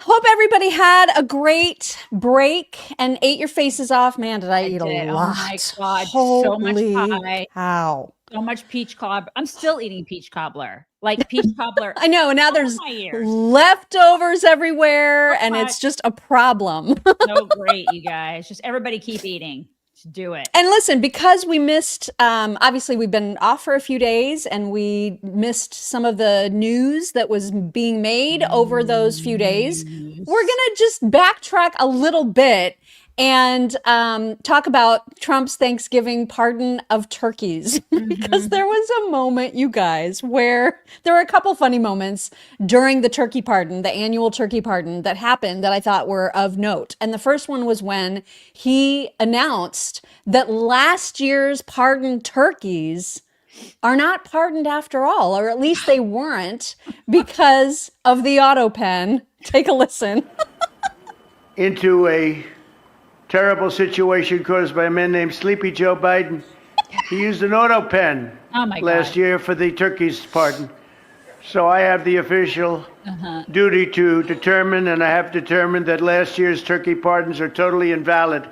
Hope everybody had a great break and ate your faces off. Man, did I eat a lot. Oh my God. So much Holy pie. cow. So much peach cobbler. I'm still eating peach cobbler. Like peach cobbler. I know. And now there's leftovers everywhere and it's just a problem. So great, you guys. Just everybody keep eating. Just do it. And listen, because we missed, obviously we've been off for a few days and we missed some of the news that was being made over those few days. We're going to just backtrack a little bit and talk about Trump's Thanksgiving pardon of turkeys. Because there was a moment, you guys, where there were a couple funny moments during the turkey pardon, the annual turkey pardon that happened that I thought were of note. And the first one was when he announced that last year's pardoned turkeys are not pardoned after all, or at least they weren't because of the auto pen. Take a listen. Into a terrible situation caused by a man named Sleepy Joe Biden. He used an auto pen last year for the turkey's pardon. So I have the official duty to determine, and I have determined that last year's turkey pardons are totally invalid.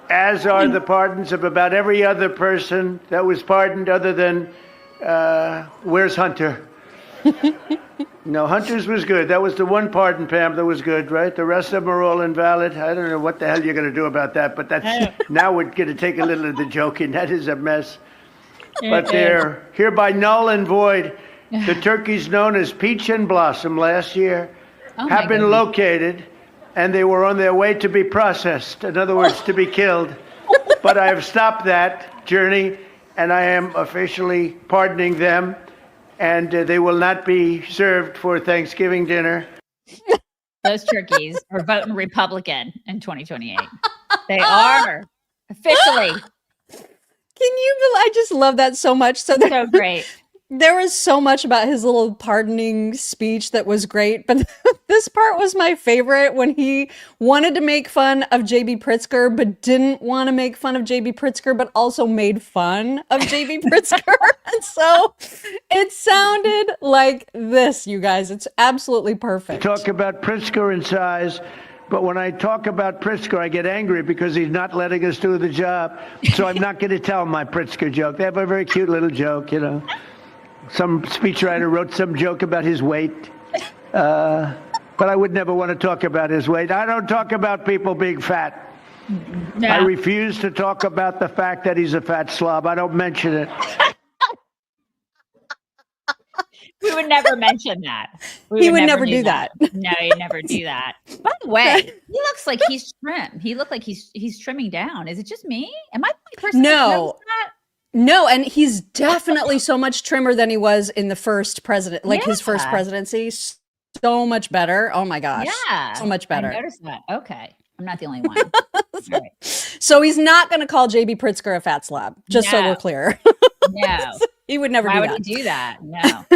As are the pardons of about every other person that was pardoned other than, where's Hunter? No, Hunter's was good. That was the one pardon, Pam, that was good, right? The rest of them are all invalid. I don't know what the hell you're going to do about that, but that's now we're going to take a little of the joking. That is a mess. But they're hereby null and void. The turkeys known as Peach and Blossom last year have been located, and they were on their way to be processed. In other words, to be killed. But I have stopped that journey, and I am officially pardoning them. And they will not be served for Thanksgiving dinner. Those turkeys are voting Republican in 2028. They are officially. I just love that so much. So great. There was so much about his little pardoning speech that was great, but this part was my favorite when he wanted to make fun of J.B. Pritzker, but didn't want to make fun of J.B. Pritzker, but also made fun of J.B. Pritzker. And so it sounded like this, you guys. It's absolutely perfect. Talk about Pritzker in size. But when I talk about Pritzker, I get angry because he's not letting us do the job. So I'm not going to tell my Pritzker joke. They have a very cute little joke, you know. Some speechwriter wrote some joke about his weight, but I would never want to talk about his weight. I don't talk about people being fat. No. I refuse to talk about the fact that he's a fat slob. I don't mention it. We would never mention that. He would never do that. No, he'd never do that. By the way, he looks like he's trim. He looked like he's trimming down. Is it just me? Am I the person that knows that? No, and he's definitely so much trimmer than he was in the first president, like his first presidency. So much better. Oh my gosh. Yeah. So much better. I noticed that. Okay. I'm not the only one. Right. So he's not going to call JB Pritzker a fat slob, just so we're clear. No. He would never do that. Why would he do that? No.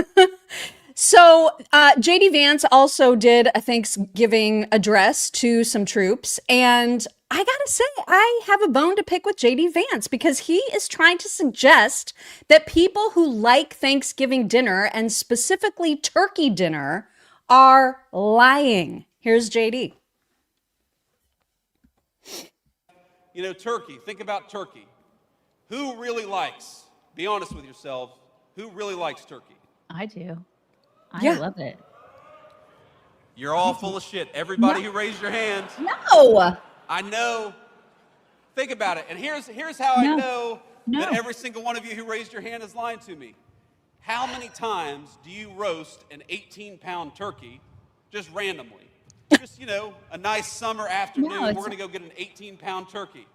So J.D. Vance also did a Thanksgiving address to some troops. And I got to say, I have a bone to pick with J.D. Vance because he is trying to suggest that people who like Thanksgiving dinner and specifically turkey dinner are lying. Here's J.D. You know, turkey, think about turkey. Who really likes, be honest with yourselves, who really likes turkey? I do. I love it. You're all full of shit. Everybody who raised your hands. No. I know. Think about it. And here's how I know that every single one of you who raised your hand is lying to me. How many times do you roast an 18-pound turkey just randomly? Just, you know, a nice summer afternoon, we're going to go get an 18-pound turkey.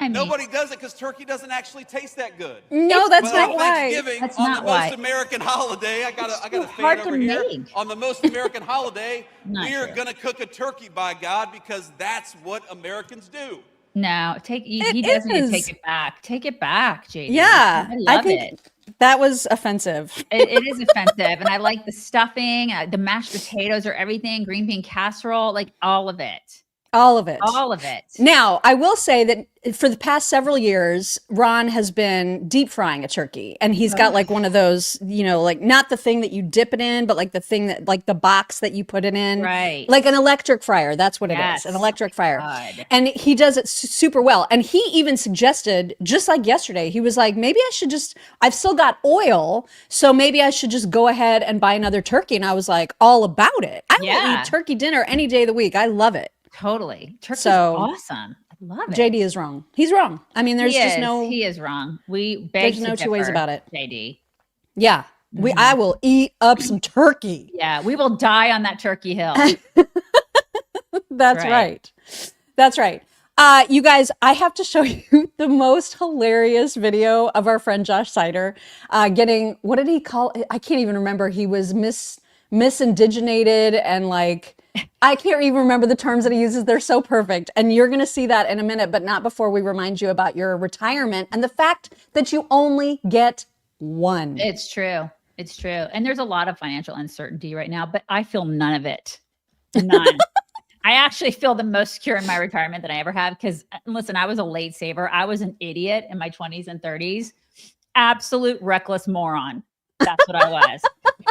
Nobody does it because turkey doesn't actually taste that good. No, that's not why. Thanksgiving, that's on the most American holiday, I got a fan over here. On the most American holiday, we're going to cook a turkey, by God, because that's what Americans do. No, he doesn't need to take it back. Take it back, JD. Yeah, I love it. That was offensive. It is offensive. And I like the stuffing, the mashed potatoes or everything, green bean casserole, like all of it. All of it. All of it. Now, I will say that for the past several years, Ron has been deep frying a turkey, and he's got like one of those, like not the thing that you dip it in, but like the thing that, like the box that you put it in, right? Like an electric fryer. That's what it is, an electric fryer. God. And he does it super well. And he even suggested, just like yesterday, he was like, maybe I should I've still got oil, so maybe I should just go ahead and buy another turkey. And I was like, all about it. I will eat turkey dinner any day of the week. I love it. Totally. Turkey's awesome. I love it. JD is wrong. He's wrong. I mean, He is wrong. There's no two ways about it. JD. Yeah. I will eat up some turkey. Yeah. We will die on that turkey hill. That's right. That's right. You guys, I have to show you the most hilarious video of our friend Josh Snyder getting, what did he call it? I can't even remember. He was misindiginated and like, I can't even remember the terms that he uses. They're so perfect. And you're going to see that in a minute, but not before we remind you about your retirement and the fact that you only get one. It's true. It's true. And there's a lot of financial uncertainty right now, but I feel none of it. None. I actually feel the most secure in my retirement that I ever have. Because listen, I was a late saver. I was an idiot in my 20s and 30s. Absolute reckless moron. That's what I was.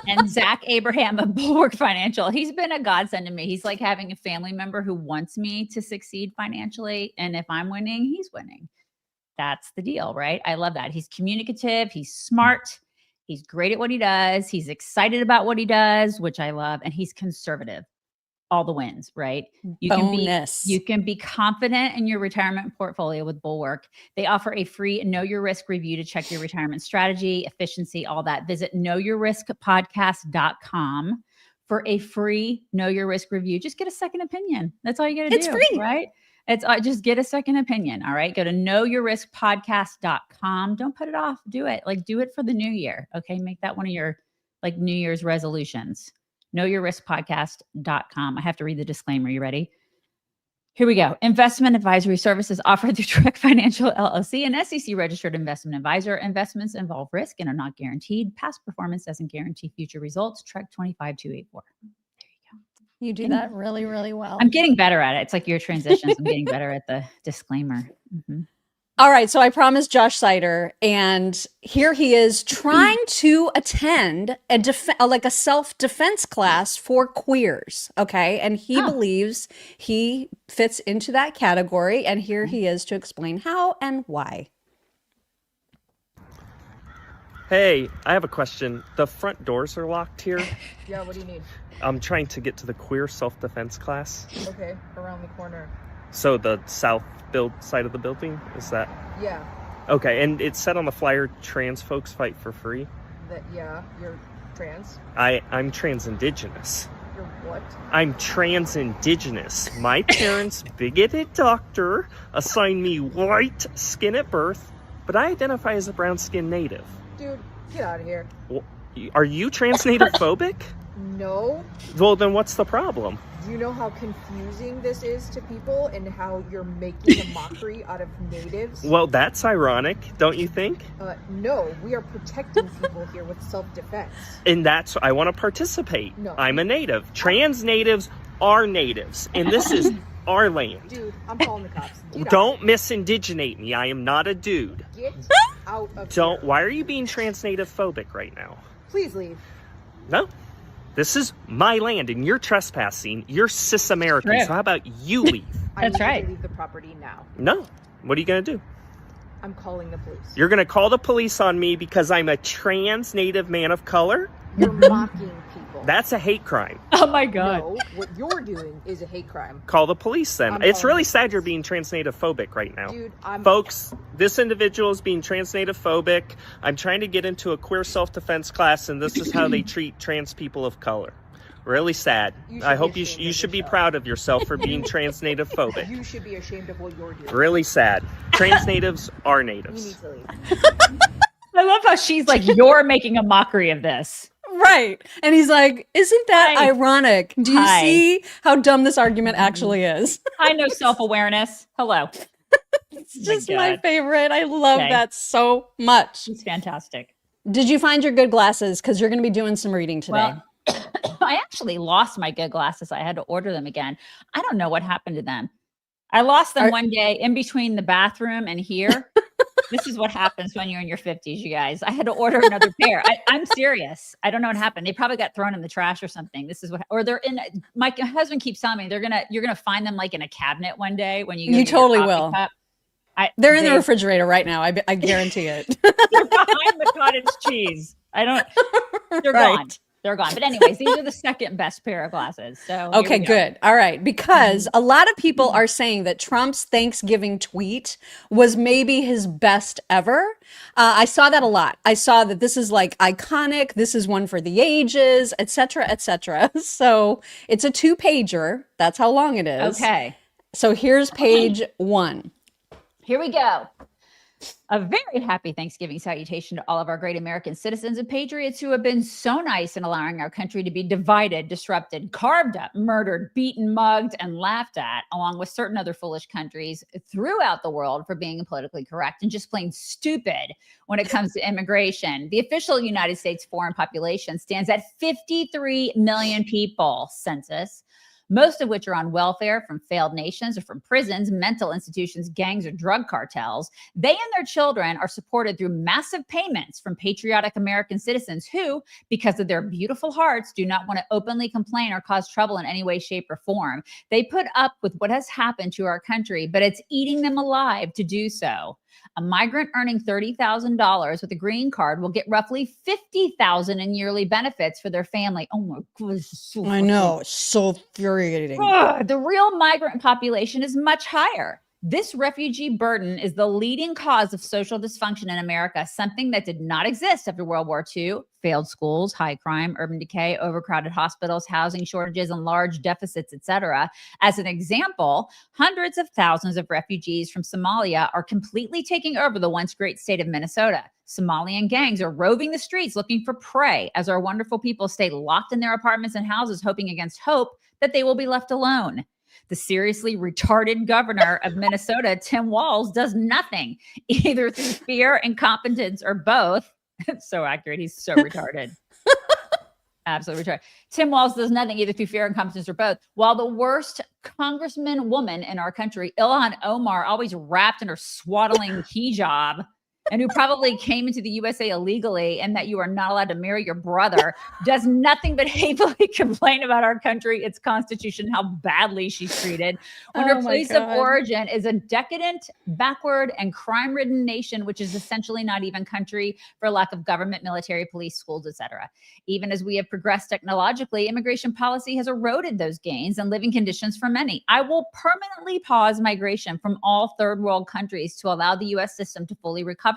And Zach Abraham of Bulwark Financial, he's been a godsend to me. He's like having a family member who wants me to succeed financially. And if I'm winning, he's winning. That's the deal, right? I love that. He's communicative. He's smart. He's great at what he does. He's excited about what he does, which I love. And he's conservative. All the wins, right? You can be confident in your retirement portfolio with Bulwark. They offer a free Know Your Risk review to check your retirement strategy, efficiency, all that. Visit knowyourriskpodcast.com for a free Know Your Risk review. Just get a second opinion. That's all you got to do. It's free, right? It's just get a second opinion. All right. Go to knowyourriskpodcast.com. Don't put it off. Do it. Like do it for the new year. Okay. Make that one of your like New Year's resolutions. knowyourriskpodcast.com. I have to read the disclaimer. You ready? Here we go. Investment advisory services offered through Trek Financial LLC, an SEC registered investment advisor. Investments involve risk and are not guaranteed. Past performance doesn't guarantee future results. Trek 25284. There you go. You do that really, really well. I'm getting better at it. It's like your transitions. I'm getting better at the disclaimer. Mm-hmm. All right. So I promised Josh Snyder, and here he is trying to attend a self-defense class for queers. Okay. And he believes he fits into that category. And here he is to explain how and why. Hey, I have a question. The front doors are locked here. Yeah, what do you need? I'm trying to get to the queer self-defense class. Okay, around the corner. So the south side of the building, is that? Yeah. Okay, and it said on the flyer, trans folks fight for free. Yeah, you're trans? I'm trans-indigenous. You're what? I'm trans-indigenous. My parents, bigoted doctor, assigned me white skin at birth, but I identify as a brown-skinned native. Dude, get out of here. Well, are you trans-native phobic? No. Well, then what's the problem? Do you know how confusing this is to people and how you're making a mockery out of natives? Well, that's ironic, don't you think? No, we are protecting people here with self-defense. And I want to participate. No. I'm a native. Trans natives are natives, and this is our land. Dude, I'm calling the cops. Don't misindigenate me. I am not a dude. Get out of here. Why are you being trans-native phobic right now? Please leave. No. This is my land, and you're trespassing. You're cis-American, so how about you leave? That's right. I need to leave the property now. No. What are you going to do? I'm calling the police. You're going to call the police on me because I'm a trans-native man of color? You're mocking people. That's a hate crime. Oh my God. No, what you're doing is a hate crime. Call the police then. It's really sad you're being trans-native phobic right now. Dude, Folks, this individual is being trans-native phobic. I'm trying to get into a queer self-defense class, and this is how they treat trans people of color. Really sad. I hope you should be proud of yourself for being trans-native phobic. You should be ashamed of what you're doing. Really sad. Trans-natives are natives. You need to leave. I love how she's like, you're making a mockery of this. Right. And he's like, isn't that ironic? Do you see how dumb this argument actually is? I know self-awareness. Hello. It's just my favorite. I love that so much. It's fantastic. Did you find your good glasses? Because you're going to be doing some reading today. Well, I actually lost my good glasses. I had to order them again. I don't know what happened to them. I lost them one day in between the bathroom and here. This is what happens when you're in your 50s, you guys. I had to order another pair. I'm serious. I don't know what happened. They probably got thrown in the trash or something. This is what, or they're in. My husband keeps telling me you're gonna find them like in a cabinet one day when you. You totally will. Cup. They're in the refrigerator right now. I guarantee it. They're behind the cottage cheese. They're gone. They're gone. But anyways, these are the second best pair of glasses. So okay, good. All right. Because a lot of people are saying that Trump's Thanksgiving tweet was maybe his best ever. I saw that a lot. I saw that this is like iconic. This is one for the ages, et cetera, et cetera. So it's a 2-pager. That's how long it is. Okay. So here's page 1. Here we go. A very happy Thanksgiving salutation to all of our great American citizens and patriots who have been so nice in allowing our country to be divided, disrupted, carved up, murdered, beaten, mugged, and laughed at, along with certain other foolish countries throughout the world for being politically correct and just plain stupid when it comes to immigration. The official United States foreign population stands at 53 million people, census, most of which are on welfare from failed nations or from prisons, mental institutions, gangs, or drug cartels. They and their children are supported through massive payments from patriotic American citizens who, because of their beautiful hearts, do not want to openly complain or cause trouble in any way, shape, or form. They put up with what has happened to our country, but it's eating them alive to do so. A migrant earning $30,000 with a green card will get roughly $50,000 in yearly benefits for their family. Oh my goodness. I know. It's so infuriating. The real migrant population is much higher. This refugee burden is the leading cause of social dysfunction in America, something that did not exist after World War II. Failed schools, high crime, urban decay, overcrowded hospitals, housing shortages, and large deficits, etc. As an example, hundreds of thousands of refugees from Somalia are completely taking over the once great state of Minnesota. Somalian gangs are roving the streets looking for prey as our wonderful people stay locked in their apartments and houses, hoping against hope that they will be left alone. The seriously retarded governor of Minnesota, Tim Walz, does nothing, either through fear, incompetence, or both. It's so accurate. He's so retarded. Absolutely retarded. Tim Walz does nothing, either through fear, incompetence, or both. While the worst congressman woman in our country, Ilhan Omar, always wrapped in her swaddling hijab, and who probably came into the USA illegally, and that you are not allowed to marry your brother, does nothing but hatefully complain about our country, its constitution, how badly she's treated, when her place of origin is a decadent, backward, and crime-ridden nation, which is essentially not even country for lack of government, military, police, schools, etc. Even as we have progressed technologically, immigration policy has eroded those gains and living conditions for many. I will permanently pause migration from all third world countries to allow the U.S. system to fully recover,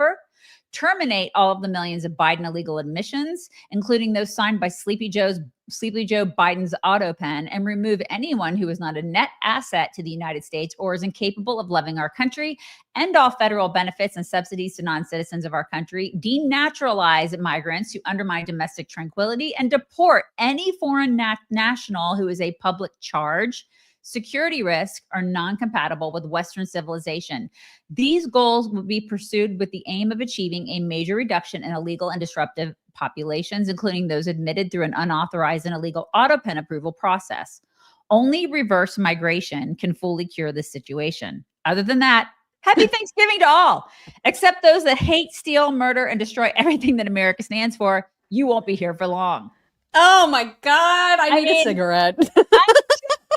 terminate all of the millions of Biden illegal admissions, including those signed by Sleepy Joe Biden's auto pen, and remove anyone who is not a net asset to the United States or is incapable of loving our country, end all federal benefits and subsidies to non-citizens of our country, denaturalize migrants who undermine domestic tranquility, and deport any foreign national who is a public charge, security risk, are non-compatible with Western civilization. These goals will be pursued with the aim of achieving a major reduction in illegal and disruptive populations, including those admitted through an unauthorized and illegal auto pen approval process. Only reverse migration can fully cure this situation. Other than that, happy Thanksgiving to all, except those that hate, steal, murder, and destroy everything that America stands for. You won't be here for long. Oh my God, I need a cigarette.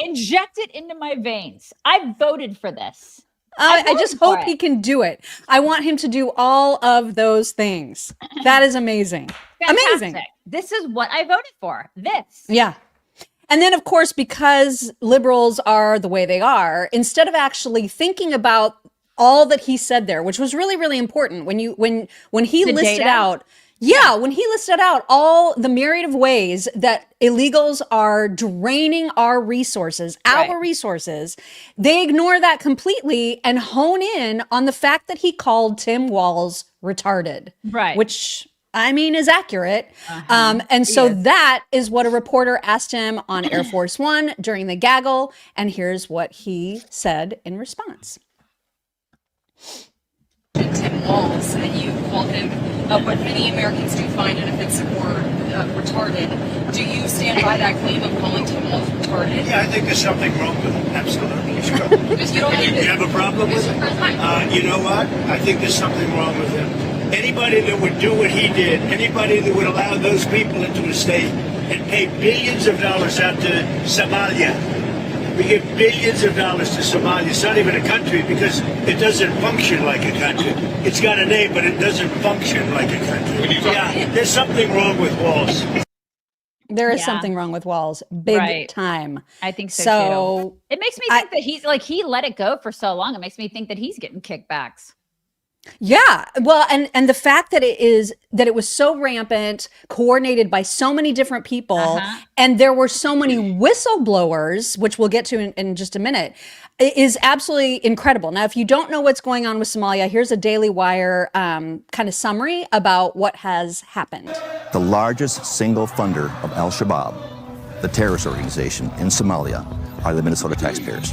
Inject it into my veins. I voted for this. I just hope he can do it. I want him to do all of those things. That is amazing. Fantastic. Amazing. This is what I voted for. This. Yeah. And then, of course, because liberals are the way they are, instead of actually thinking about all that he said there, which was really, really important when he listed out. Yeah, when he listed out all the myriad of ways that illegals are draining our resources, they ignore that completely and hone in on the fact that he called Tim Walz retarded. Right. Which, I mean, is accurate. And so that is what a reporter asked him on Air Force One during the gaggle. And here's what he said in response. Tim Walz, and you called him what many Americans do find an offensive word. retarded. Do you stand by that claim of calling Tim Walz retarded? Yeah, I think there's something wrong with it. Absolutely. Sure. You have a problem with it? You know what? I think there's something wrong with him. Anybody that would do what he did, anybody that would allow those people into a state and pay billions of dollars out to Somalia. We give billions of dollars to Somalia. It's not even a country because it doesn't function like a country. It's got a name, but it doesn't function like a country. Yeah, there's something wrong with Walz. There is something wrong with Walz, big time. I think so too. It makes me think that he's like, he let it go for so long. It makes me think that he's getting kickbacks. Yeah. Well, and the fact that it was so rampant, coordinated by so many different people, and there were so many whistleblowers, which we'll get to in just a minute, is absolutely incredible. Now, if you don't know what's going on with Somalia, here's a Daily Wire kind of summary about what has happened. The largest single funder of Al-Shabaab, the terrorist organization in Somalia, are the Minnesota taxpayers.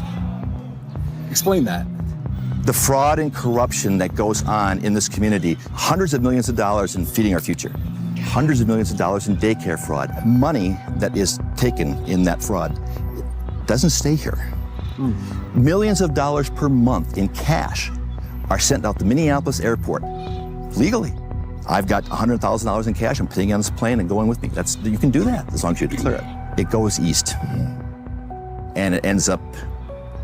Explain that. The fraud and corruption that goes on in this community, hundreds of millions of dollars in feeding our future, hundreds of millions of dollars in daycare fraud, money that is taken in that fraud doesn't stay here. Millions of dollars per month in cash are sent out the Minneapolis airport legally. I've got $100,000 in cash. I'm putting it on this plane and going with me. You can do that as long as you declare it. It goes east, and it ends up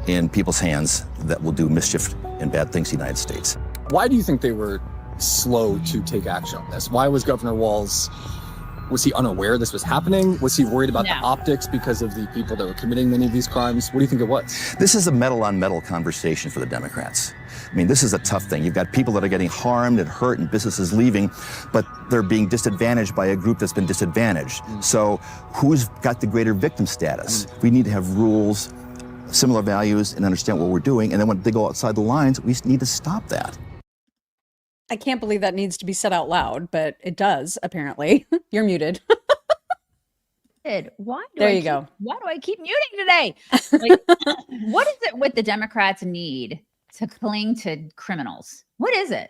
in people's hands that will do mischief and bad things to the United States. Why do you think they were slow to take action on this? Why was Governor Walz, was he unaware this was happening? Was he worried about the optics because of the people that were committing many of these crimes? What do you think it was? This is a metal-on-metal conversation for the Democrats. I mean, this is a tough thing. You've got people that are getting harmed and hurt and businesses leaving, but they're being disadvantaged by a group that's been disadvantaged. So who's got the greater victim status? We need to have rules, similar values, and understand what we're doing. And then when they go outside the lines, we need to stop that. I can't believe that needs to be said out loud, but it does, apparently. You're muted. Why do there you go. Why do I keep muting today? Like, what is it with the Democrats need to cling to criminals? What is it?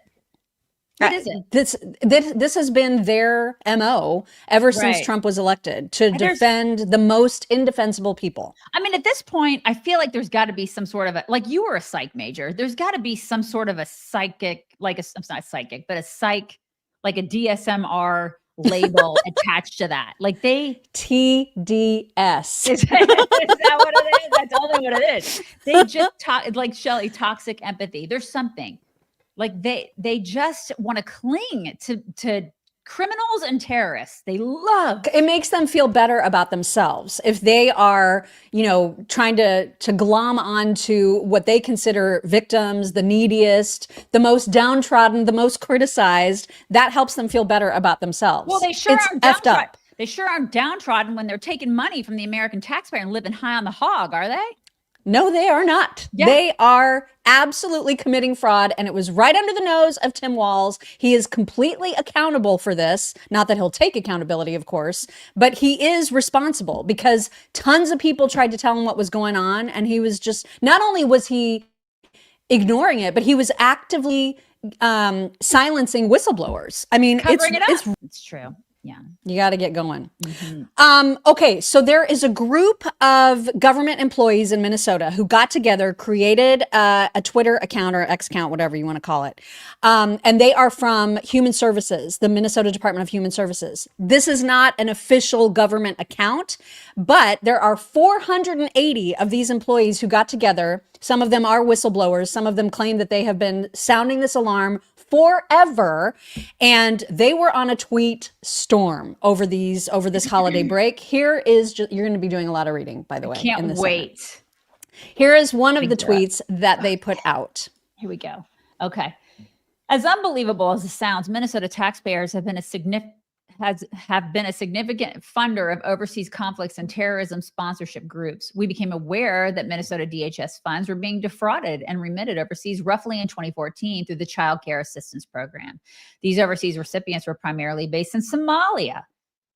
What is it? This has been their MO ever since Trump was elected, to defend the most indefensible people. I mean, at this point, I feel like there's got to be some sort of like you were a psych major. There's got to be some sort of a psychic, like I'm not psychic, but a psych, like a DSMR label attached to that. Like TDS. Is that what it is? That's only what it is. They just talk like Shelley, toxic empathy. There's something. Like they just want to cling to criminals and terrorists. They love. It makes them feel better about themselves if they are, trying to glom onto what they consider victims, the neediest, the most downtrodden, the most criticized. That helps them feel better about themselves. Well, they sure aren't downtrodden. They sure aren't downtrodden when they're taking money from the American taxpayer and living high on the hog, are they? No, they are not. Yeah. They are absolutely committing fraud, and it was right under the nose of Tim Walz. He is completely accountable for this. Not that he'll take accountability, of course, but he is responsible because tons of people tried to tell him what was going on, and he was just, not only was he ignoring it, but he was actively silencing whistleblowers. I mean, it's true. Yeah. You got to get going. Okay. So there is a group of government employees in Minnesota who got together, created a Twitter account or X account, whatever you want to call it. And they are from Human Services, the Minnesota Department of Human Services. This is not an official government account, but there are 480 of these employees who got together. Some of them are whistleblowers. Some of them claim that they have been sounding this alarm forever, and they were on a tweet storm over this holiday break. Here is you're going to be doing a lot of reading, by the way. Can't wait. Segment. Here is one of the tweets that they put out. Here we go. Okay. As unbelievable as it sounds, Minnesota taxpayers have been a significant funder of overseas conflicts and terrorism sponsorship groups. We became aware that Minnesota DHS funds were being defrauded and remitted overseas roughly in 2014 through the Child Care Assistance Program. These overseas recipients were primarily based in Somalia,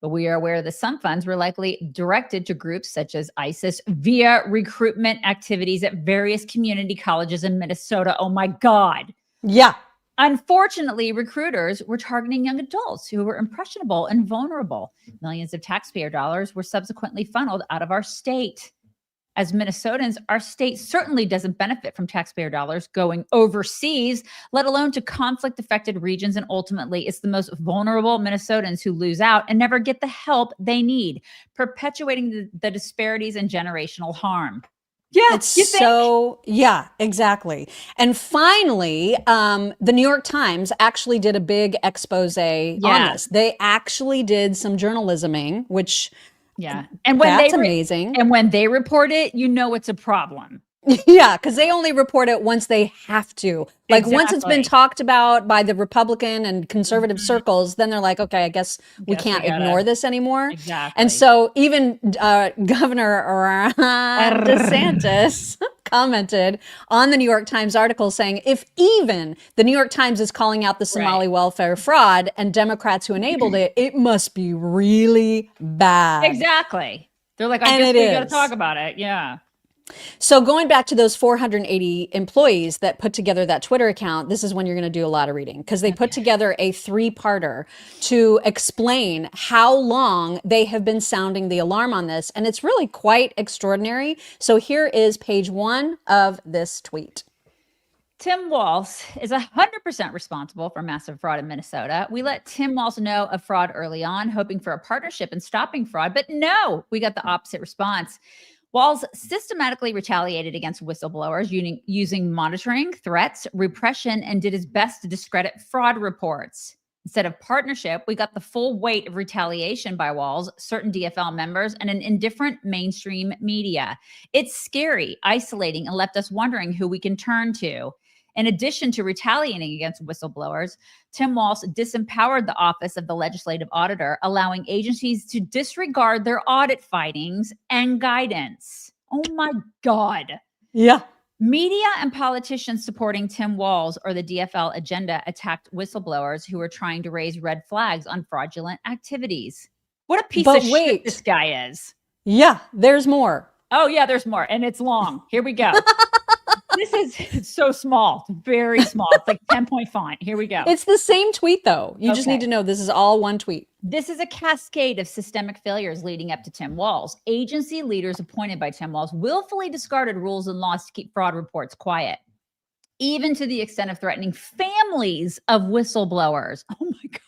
but we are aware that some funds were likely directed to groups such as ISIS via recruitment activities at various community colleges in Minnesota. Oh my God. Yeah. Unfortunately, recruiters were targeting young adults who were impressionable and vulnerable. Millions of taxpayer dollars were subsequently funneled out of our state. As Minnesotans, our state certainly doesn't benefit from taxpayer dollars going overseas, let alone to conflict-affected regions. And ultimately, it's the most vulnerable Minnesotans who lose out and never get the help they need, perpetuating the disparities and generational harm. Yeah, yeah, exactly. And finally, the New York Times actually did a big expose on this. They actually did some journalisming, which and when that's amazing. And when they report it, you know it's a problem. Yeah, because they only report it once they have to. Like once it's been talked about by the Republican and conservative circles, then they're like, okay, I guess we can't ignore this anymore. Exactly. And so even Governor DeSantis commented on the New York Times article saying, if even the New York Times is calling out the Somali welfare fraud and Democrats who enabled it, it must be really bad. Exactly. They're like, I guess we got to talk about it. Yeah. So going back to those 480 employees that put together that Twitter account, this is when you're going to do a lot of reading, because they put together a 3-parter to explain how long they have been sounding the alarm on this. And it's really quite extraordinary. So here is page 1 of this tweet. Tim Walz is 100% responsible for massive fraud in Minnesota. We let Tim Walz know of fraud early on, hoping for a partnership in stopping fraud. But no, we got the opposite response. Walz systematically retaliated against whistleblowers using monitoring, threats, repression, and did his best to discredit fraud reports. Instead of partnership, we got the full weight of retaliation by Walz, certain DFL members, and an indifferent mainstream media. It's scary, isolating, and left us wondering who we can turn to. In addition to retaliating against whistleblowers, Tim Walz disempowered the Office of the Legislative Auditor, allowing agencies to disregard their audit findings and guidance. Oh my God. Yeah. Media and politicians supporting Tim Walz or the DFL agenda attacked whistleblowers who were trying to raise red flags on fraudulent activities. What a piece of shit this guy is. Yeah, there's more. Oh yeah, there's more. And it's long. Here we go. This is so small, very small. It's like 10-point font. Here we go. It's the same tweet, though. You just need to know this is all one tweet. This is a cascade of systemic failures leading up to Tim Walz. Agency leaders appointed by Tim Walz willfully discarded rules and laws to keep fraud reports quiet, even to the extent of threatening families of whistleblowers. Oh my God.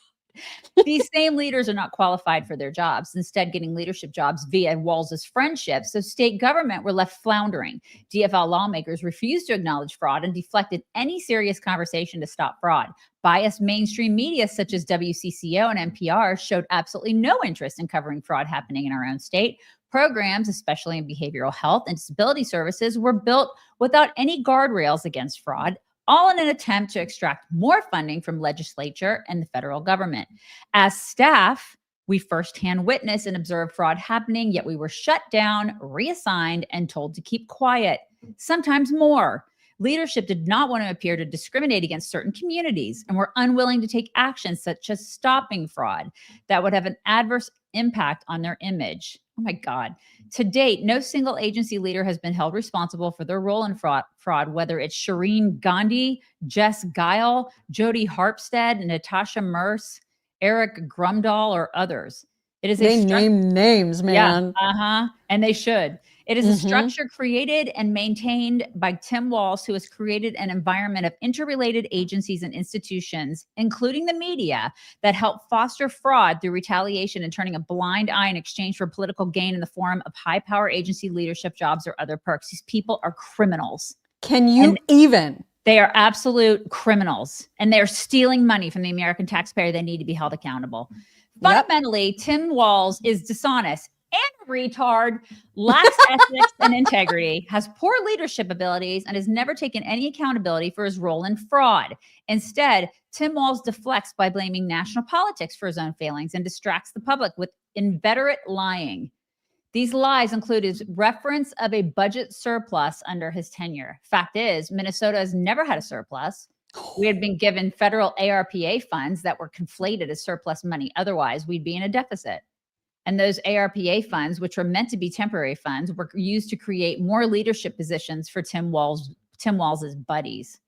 These same leaders are not qualified for their jobs, instead getting leadership jobs via Walz's friendship. So state government were left floundering. DFL lawmakers refused to acknowledge fraud and deflected any serious conversation to stop fraud. Biased mainstream media such as WCCO and NPR showed absolutely no interest in covering fraud happening in our own state. Programs, especially in behavioral health and disability services, were built without any guardrails against fraud, all in an attempt to extract more funding from legislature and the federal government. As staff, we firsthand witnessed and observed fraud happening, yet we were shut down, reassigned, and told to keep quiet, sometimes more. Leadership did not want to appear to discriminate against certain communities and were unwilling to take actions such as stopping fraud that would have an adverse impact on their image. Oh my God. To date, no single agency leader has been held responsible for their role in fraud, whether it's Shireen Gandhi, Jess Guile, Jody Harpstead, Natasha Merce, Eric Grumdahl, or others. It is they name names, man. Yeah, and they should. It is a structure created and maintained by Tim Walz, who has created an environment of interrelated agencies and institutions, including the media, that help foster fraud through retaliation and turning a blind eye in exchange for political gain in the form of high-power agency leadership jobs or other perks. These people are criminals. Can you even? They are absolute criminals, and they're stealing money from the American taxpayer. They need to be held accountable. Fundamentally, Tim Walz is dishonest and a retard, lacks ethics and integrity, has poor leadership abilities, and has never taken any accountability for his role in fraud. Instead, Tim Walz deflects by blaming national politics for his own failings and distracts the public with inveterate lying. These lies include his reference of a budget surplus under his tenure. Fact is, Minnesota has never had a surplus. We had been given federal ARPA funds that were conflated as surplus money. Otherwise, we'd be in a deficit. And those ARPA funds, which were meant to be temporary funds, were used to create more leadership positions for Tim Walz's buddies.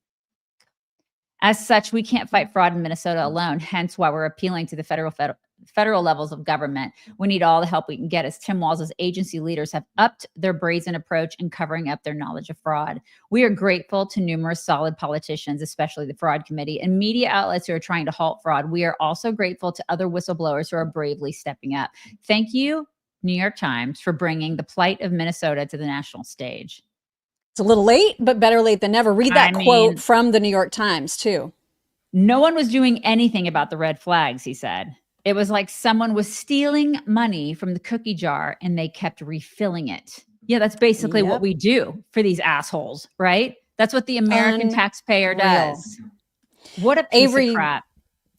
As such, we can't fight fraud in Minnesota alone, hence why we're appealing to the federal levels of government. We need all the help we can get as Tim Walz's agency leaders have upped their brazen approach in covering up their knowledge of fraud. We are grateful to numerous solid politicians, especially the Fraud Committee, and media outlets who are trying to halt fraud. We are also grateful to other whistleblowers who are bravely stepping up. Thank you, New York Times, for bringing the plight of Minnesota to the national stage. It's a little late, but better late than never. Read that quote from the New York Times, too. No one was doing anything about the red flags, he said. It was like someone was stealing money from the cookie jar and they kept refilling it. Yeah, that's basically what we do for these assholes, right? That's what the American taxpayer does. What a piece of crap.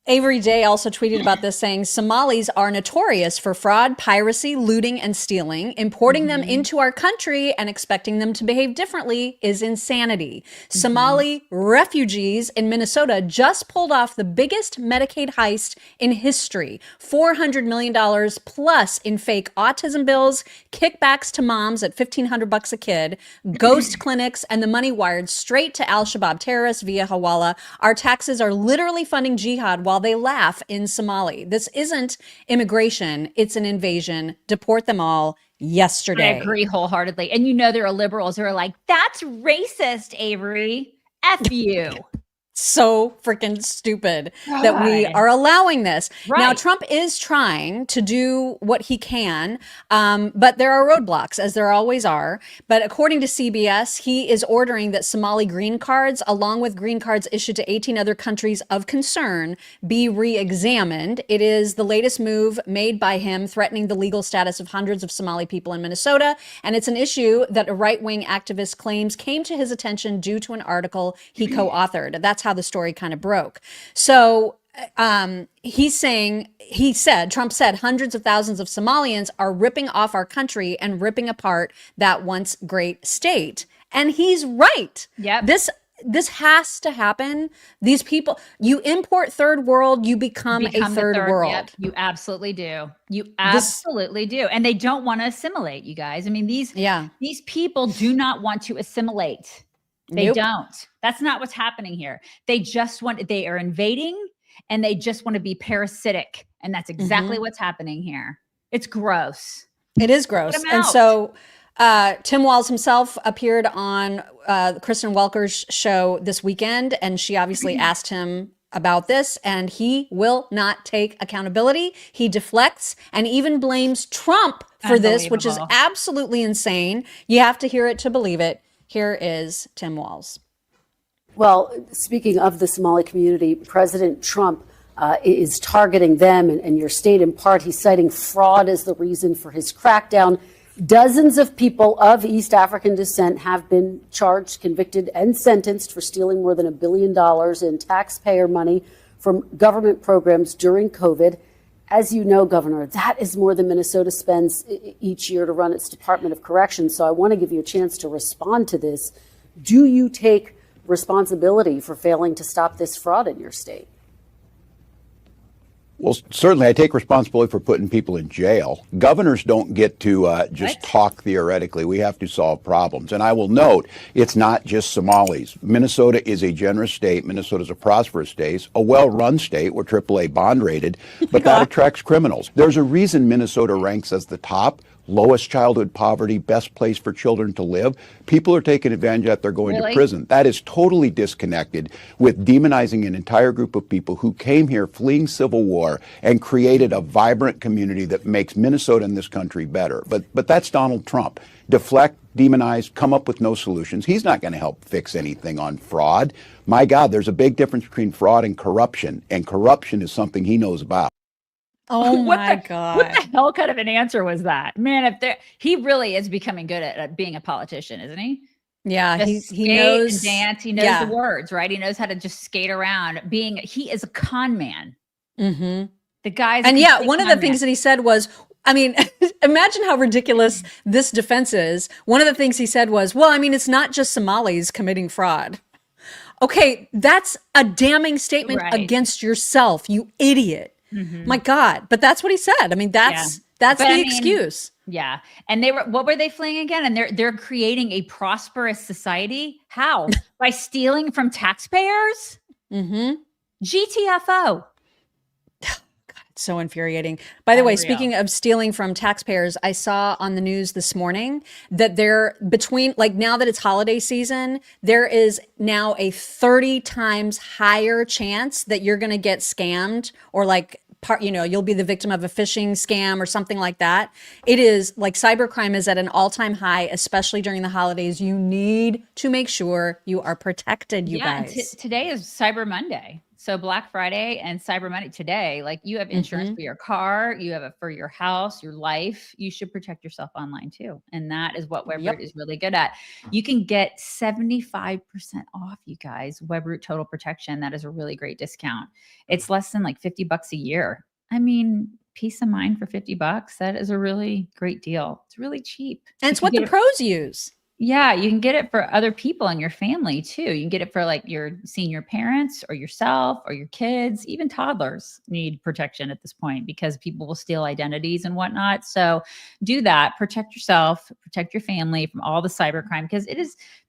Avery Day also tweeted about this, saying Somalis are notorious for fraud, piracy, looting, and stealing. Importing them into our country and expecting them to behave differently is insanity. Somali refugees in Minnesota just pulled off the biggest Medicaid heist in history. $400 million plus in fake autism bills, kickbacks to moms at $1,500 a kid, ghost clinics, and the money wired straight to al-Shabaab terrorists via Hawala. Our taxes are literally funding jihad while they laugh in Somali. This isn't immigration, it's an invasion. Deport them all yesterday. I agree wholeheartedly. And you know there are liberals who are like, that's racist, Avery. F you. So freaking stupid that we are allowing this. Now, Trump is trying to do what he can, but there are roadblocks, as there always are. But according to CBS, he is ordering that Somali green cards, along with green cards issued to 18 other countries of concern, be re-examined. It is the latest move made by him, threatening the legal status of hundreds of Somali people in Minnesota. And it's an issue that a right-wing activist claims came to his attention due to an article he co-authored. That's how the story kind of broke. So Trump said hundreds of thousands of Somalians are ripping off our country and ripping apart that once great state. And he's right. Yep. This has to happen. These people, you import third world, you become a third world. Yep, you absolutely do. You absolutely do. And they don't want to assimilate, you guys. I mean, these people do not want to assimilate. They don't. That's not what's happening here. They are invading and they just want to be parasitic. And that's exactly what's happening here. It's gross. It is gross. And so Tim Walz himself appeared on Kristen Welker's show this weekend, and she obviously asked him about this, and he will not take accountability. He deflects and even blames Trump for this, which is absolutely insane. You have to hear it to believe it. Here is Tim Walz. Well, speaking of the Somali community, President Trump is targeting them and your state in part. He's citing fraud as the reason for his crackdown. Dozens of people of East African descent have been charged, convicted, and sentenced for stealing more than $1 billion in taxpayer money from government programs during COVID. As you know, Governor, that is more than Minnesota spends each year to run its Department of Corrections. So I want to give you a chance to respond to this. Do you take responsibility for failing to stop this fraud in your state? Well, certainly I take responsibility for putting people in jail. Governors don't get to just talk theoretically. We have to solve problems. And I will note, it's not just Somalis. Minnesota is a generous state. Minnesota is a prosperous state, a well-run state. We're AAA bond rated, but that attracts criminals. There's a reason Minnesota ranks as the top lowest childhood poverty, best place for children to live. People are taking advantage of that. They're going to prison. That is totally disconnected with demonizing an entire group of people who came here fleeing civil war and created a vibrant community that makes Minnesota and this country better. But that's Donald Trump. Deflect, demonize, come up with no solutions. He's not going to help fix anything on fraud. My God, there's a big difference between fraud and corruption is something he knows about. Oh my God. What the hell kind of an answer was that? Man, he really is becoming good at being a politician, isn't he? Yeah, he knows and dance. He knows the words, right? He knows how to just skate around. He is a con man. Mm-hmm. The guy's and one of the things that he said was, I mean, imagine how ridiculous this defense is. One of the things he said was, well, I mean, it's not just Somalis committing fraud. Okay, that's a damning statement against yourself, you idiot. Mm-hmm. My God. But that's what he said. I mean, that's the excuse. Yeah. And what were they fleeing again? And they're creating a prosperous society. How? By stealing from taxpayers? GTFO. So infuriating. By the way, speaking of stealing from taxpayers, I saw on the news this morning that now that it's holiday season, there is now a 30 times higher chance that you're going to get scammed or you'll be the victim of a phishing scam or something like that. It is like cybercrime is at an all-time high, especially during the holidays. You need to make sure you are protected, you guys. Today is Cyber Monday. So Black Friday and Cyber Monday today, like you have insurance for your car, you have it for your house, your life. You should protect yourself online too. And that is what Webroot is really good at. You can get 75% off, you guys, Webroot Total Protection. That is a really great discount. It's less than like $50 a year. I mean, peace of mind for $50. That is a really great deal. It's really cheap. And it's what the pros use. Yeah, you can get it for other people in your family too. You can get it for like your senior parents or yourself or your kids. Even toddlers need protection at this point because people will steal identities and whatnot. So do that. Protect yourself, protect your family from all the cybercrime because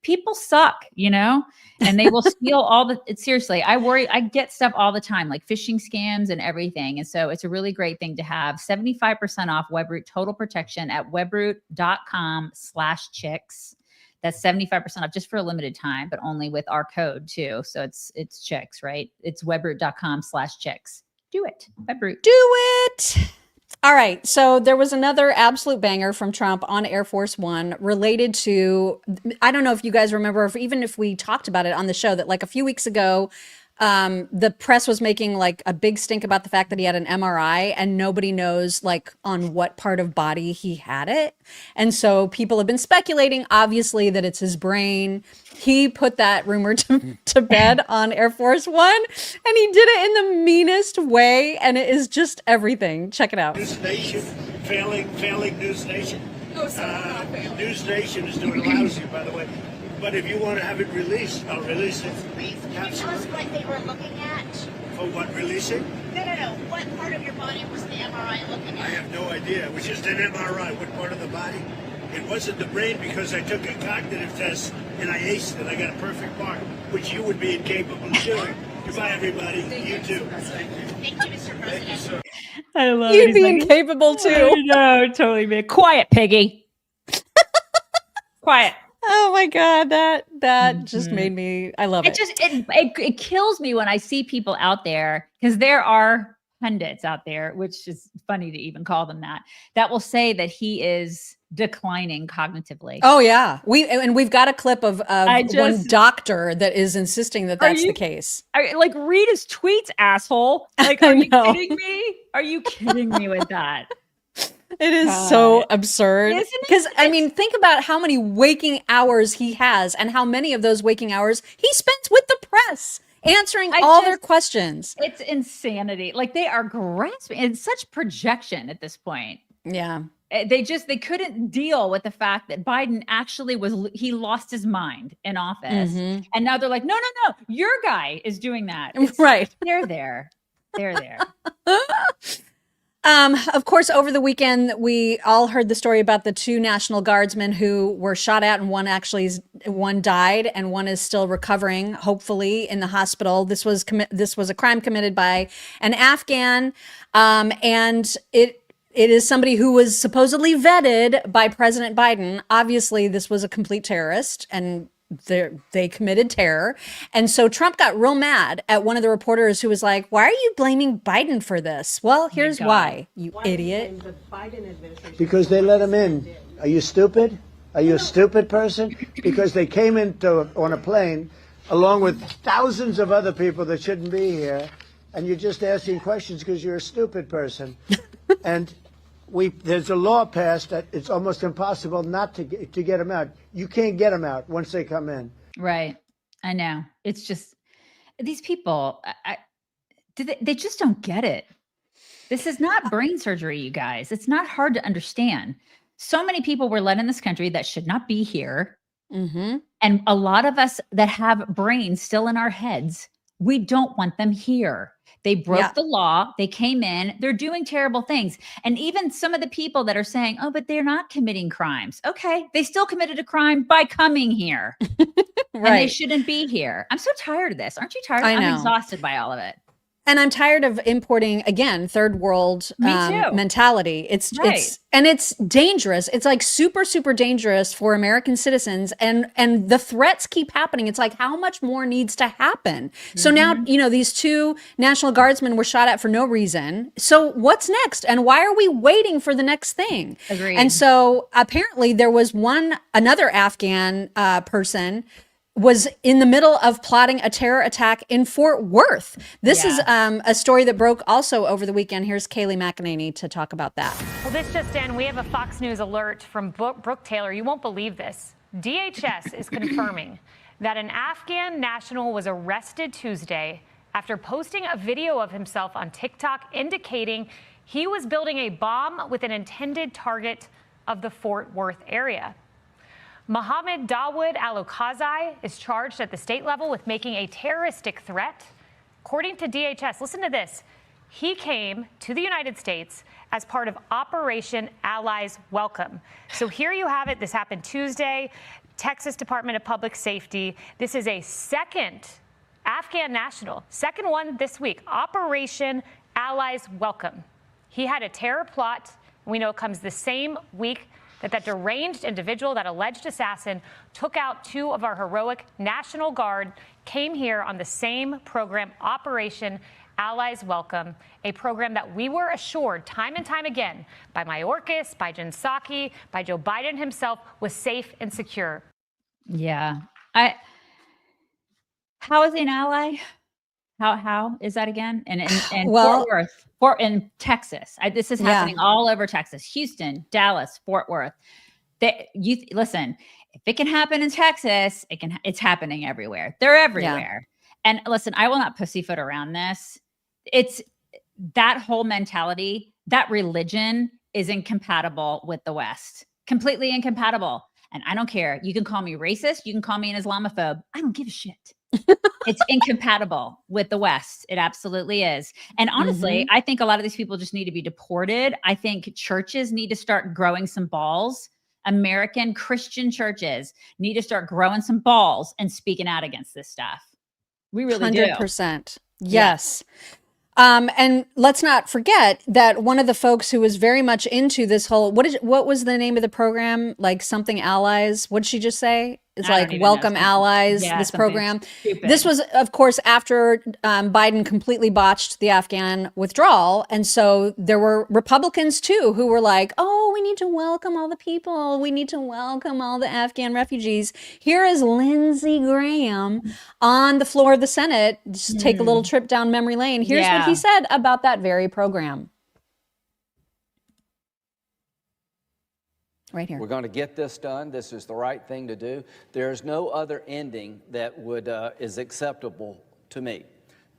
people suck, and they will steal seriously. I get stuff all the time, like phishing scams and everything. And so it's a really great thing to have. 75% off Webroot Total Protection at webroot.com/chicks. That's 75% off just for a limited time, but only with our code too. So it's chicks, right? It's webroot.com/chicks. Do it. Webroot. Do it. All right. So there was another absolute banger from Trump on Air Force One related to, I don't know if you guys remember, even if we talked about it on the show, that like a few weeks ago, the press was making like a big stink about the fact that he had an MRI and nobody knows like on what part of body he had it. And so people have been speculating, obviously, that it's his brain. He put that rumor to bed on Air Force One, and he did it in the meanest way. And it is just everything. Check it out. News Nation, failing News Nation. News Nation is doing lousy, by the way. But if you want to have it released, I'll release it. Please, can you tell us what they were looking at? For what, releasing? No. What part of your body was the MRI looking at? I have no idea. It was just an MRI. What part of the body? It wasn't the brain because I took a cognitive test and I aced it. I got a perfect mark, which you would be incapable of doing. Goodbye, everybody. You too. Thank you, Mr. President. Thank you, sir. I love You'd be incapable too. No, totally. Be quiet, piggy. Quiet. Oh my God, that just made me, I love it. It kills me when I see people out there, because there are pundits out there, which is funny to even call them that will say that he is declining cognitively. Oh yeah. We've got a clip of one doctor that is insisting that that's the case. Like, read his tweets, asshole. Like, are you kidding me? Are you kidding me with that? It is so absurd. Because, I mean, think about how many waking hours he has and how many of those waking hours he spends with the press answering all their questions. It's insanity. Like, they are grasping. It's such projection at this point. Yeah. They couldn't deal with the fact that Biden actually he lost his mind in office. And now they're like, no, your guy is doing that. Right. They're there. Of course, over the weekend, we all heard the story about the 2 National Guardsmen who were shot at, and one died and one is still recovering, hopefully, in the hospital. This was a crime committed by an Afghan, and it is somebody who was supposedly vetted by President Biden. Obviously, this was a complete terrorist, and they committed terror. And so Trump got real mad at one of the reporters who was like, why are you blaming Biden for this? Well, here's why, you idiot. Because they let him in. Are you stupid? Are you a stupid person? Because they came on a plane along with thousands of other people that shouldn't be here, and you're just asking questions because you're a stupid person. And there's a law passed that it's almost impossible not to get them out. You can't get them out once they come in. Right. I know. It's just these people, they just don't get it. This is not brain surgery, you guys. It's not hard to understand. So many people were let in this country that should not be here. And a lot of us that have brains still in our heads, we don't want them here. They broke the law. They came in. They're doing terrible things. And even some of the people that are saying, oh, but they're not committing crimes. Okay. They still committed a crime by coming here. And they shouldn't be here. I'm so tired of this. Aren't you tired? I'm exhausted by all of it. And I'm tired of importing, again, third world mentality. It's dangerous. It's like super, super dangerous for American citizens. And the threats keep happening. It's like, how much more needs to happen? So now, these 2 National Guardsmen were shot at for no reason. So what's next? And why are we waiting for the next thing? Agreed. And so apparently there was another Afghan person was in the middle of plotting a terror attack in Fort Worth. This is a story that broke also over the weekend. Here's Kayleigh McEnany to talk about that. Well, this just in, we have a Fox News alert from Brooke Taylor. You won't believe this. DHS is confirming that an Afghan national was arrested Tuesday after posting a video of himself on TikTok indicating he was building a bomb with an intended target of the Fort Worth area. Mohammed Dawood Al-Okazai is charged at the state level with making a terroristic threat. According to DHS, listen to this. He came to the United States as part of Operation Allies Welcome. So here you have it. This happened Tuesday. Texas Department of Public Safety. This is a second Afghan national, second one this week. Operation Allies Welcome. He had a terror plot. We know it comes the same week that deranged individual, that alleged assassin, took out 2 of our heroic National Guard, came here on the same program, Operation Allies Welcome, a program that we were assured time and time again by Mayorkas, by Jen Psaki, by Joe Biden himself was safe and secure. Yeah. How is he an ally? How is that again? And Fort Worth, in Texas. This is happening all over Texas, Houston, Dallas, Fort Worth. Listen, if it can happen in Texas, it's happening everywhere. They're everywhere. Yeah. And listen, I will not pussyfoot around this. It's that whole mentality, that religion is incompatible with the West. Completely incompatible. And I don't care. You can call me racist. You can call me an Islamophobe. I don't give a shit. It's incompatible with the West. It absolutely is. And honestly, I think a lot of these people just need to be deported. I think churches need to start growing some balls. American Christian churches need to start growing some balls and speaking out against this stuff. We really 100%. Yes. And let's not forget that one of the folks who was very much into this whole, what was the name of the program? Like something allies. What did she just say? It's like welcome allies, this program. Stupid. This was, of course, after Biden completely botched the Afghan withdrawal. And so there were Republicans, too, who were like, oh, we need to welcome all the people. We need to welcome all the Afghan refugees. Here is Lindsey Graham on the floor of the Senate. Just take a little trip down memory lane. Here's what he said about that very program. Right here. We're going to get this done. This is the right thing to do. There is no other ending that is acceptable to me.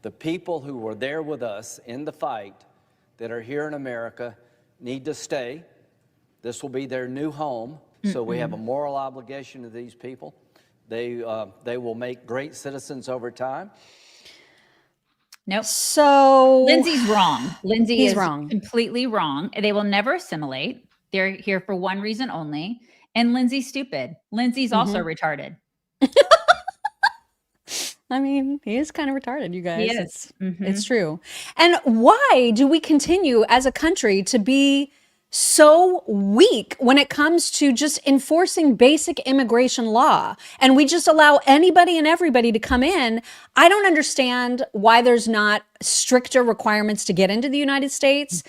The people who were there with us in the fight that are here in America need to stay. This will be their new home. So we have a moral obligation to these people. They will make great citizens over time. Nope. So Lindsey's wrong. Lindsey is wrong. Completely wrong. They will never assimilate. They're here for one reason only. And Lindsey's stupid. Lindsey's also retarded. I mean, he is kind of retarded, you guys. He is. It's true. And why do we continue as a country to be so weak when it comes to just enforcing basic immigration law? And we just allow anybody and everybody to come in. I don't understand why there's not stricter requirements to get into the United States.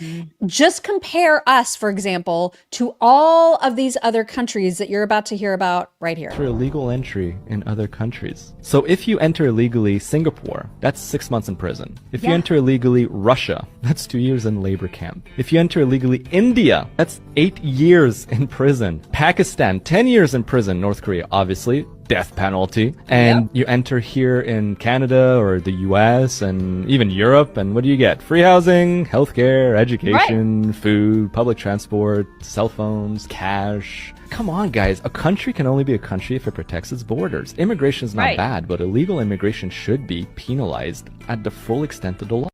Just compare us, for example, to all of these other countries that you're about to hear about right here. For illegal entry in other countries. So if you enter illegally Singapore, that's 6 months in prison. If you enter illegally Russia, that's 2 years in labor camp. If you enter illegally India, that's 8 years in prison. Pakistan, 10 years in prison. North Korea, obviously, death penalty. And you enter here in Canada or the US and even Europe, and what do you get? Free housing, healthcare, education, food, public transport, cell phones, cash. Come on, guys. A country can only be a country if it protects its borders. Immigration is not bad, but illegal immigration should be penalized at the full extent of the law.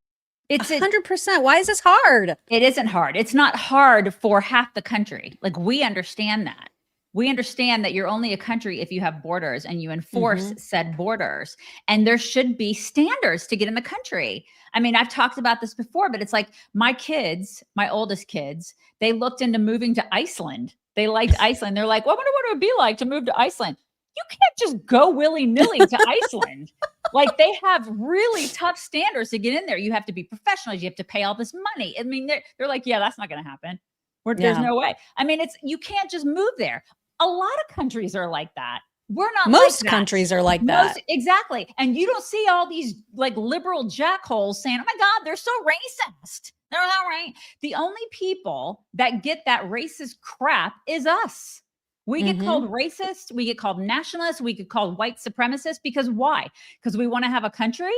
It's 100%. Why is this hard? It isn't hard. It's not hard for half the country. Like, we understand that. We understand that you're only a country if you have borders and you enforce said borders. And there should be standards to get in the country. I mean, I've talked about this before, but it's like my kids, my oldest kids, they looked into moving to Iceland. They liked Iceland. They're like, well, I wonder what it would be like to move to Iceland. You can't just go willy-nilly to Iceland. Like, they have really tough standards to get in there. You have to be professionals. You have to pay all this money. I mean, they're like, yeah, that's not going to happen. There's no way. I mean, you can't just move there. A lot of countries are like that. We're not. Most like that. countries are like that. Exactly. And you don't see all these like liberal jackholes saying, oh my God, they're so racist. They're not right. The only people that get that racist crap is us. We get called racist. We get called nationalists. We get called white supremacists. Because why? Because we want to have a country?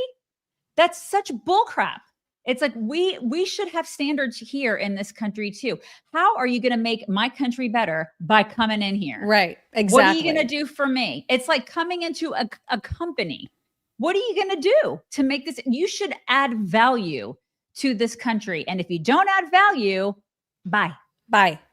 That's such bullcrap. It's like we should have standards here in this country too. How are you going to make my country better by coming in here? Right. Exactly. What are you going to do for me? It's like coming into a company. What are you going to do to make this? You should add value to this country. And if you don't add value, bye.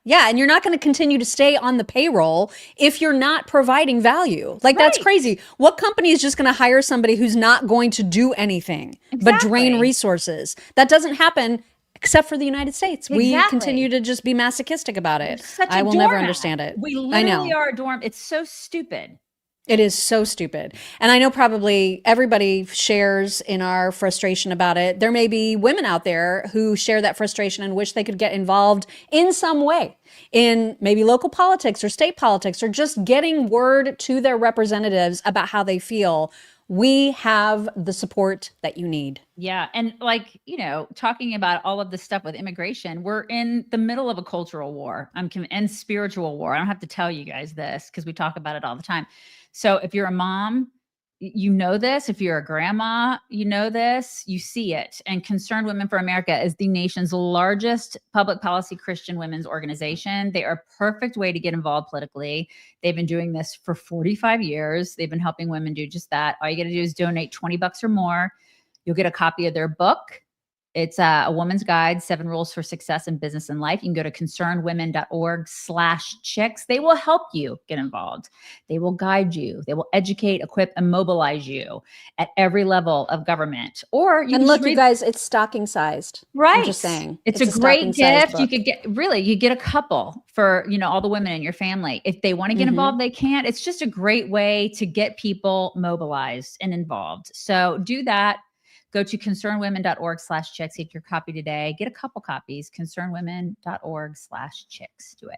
Yeah. And you're not going to continue to stay on the payroll if you're not providing value. Like, that's crazy. What company is just going to hire somebody who's not going to do anything but drain resources? That doesn't happen except for the United States. We continue to just be masochistic about it. I will never understand it. We literally are a dorm. It's so stupid. It is so stupid. And I know probably everybody shares in our frustration about it. There may be women out there who share that frustration and wish they could get involved in some way in maybe local politics or state politics, or just getting word to their representatives about how they feel. We have the support that you need. Yeah. And like, talking about all of this stuff with immigration, we're in the middle of a cultural war and spiritual war. I don't have to tell you guys this because we talk about it all the time. So if you're a mom, you know this. If you're a grandma, you know this. You see it. And Concerned Women for America is the nation's largest public policy Christian women's organization. They are a perfect way to get involved politically. They've been doing this for 45 years. They've been helping women do just that. All you got to do is donate $20 or more. You'll get a copy of their book. It's a woman's guide, 7 rules for success in business and life. You can go to concernedwomen.org/chicks. They will help you get involved. They will guide you. They will educate, equip, and mobilize you at every level of government. Or you and look, you guys, it's stocking sized. Right. I'm just saying. It's a great gift. You could get you get a couple for, all the women in your family. If they want to get involved, they can. It's just a great way to get people mobilized and involved. So do that. Go to concernedwomen.org/chicks. Get your copy today. Get a couple copies. concernedwomen.org/chicks. Do it.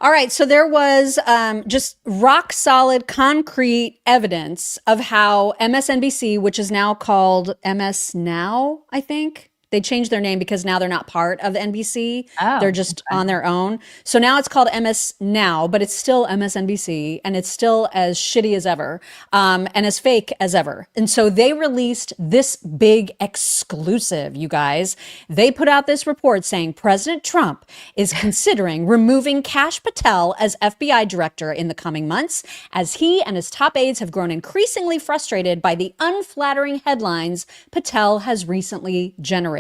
All right. So there was just rock solid, concrete evidence of how MSNBC, which is now called MS Now, I think. They changed their name because now they're not part of NBC. They're just on their own. So now it's called MS Now, but it's still MSNBC, and it's still as shitty as ever, and as fake as ever. And so they released this big exclusive, you guys. They put out this report saying President Trump is considering removing Kash Patel as FBI director in the coming months, as he and his top aides have grown increasingly frustrated by the unflattering headlines Patel has recently generated.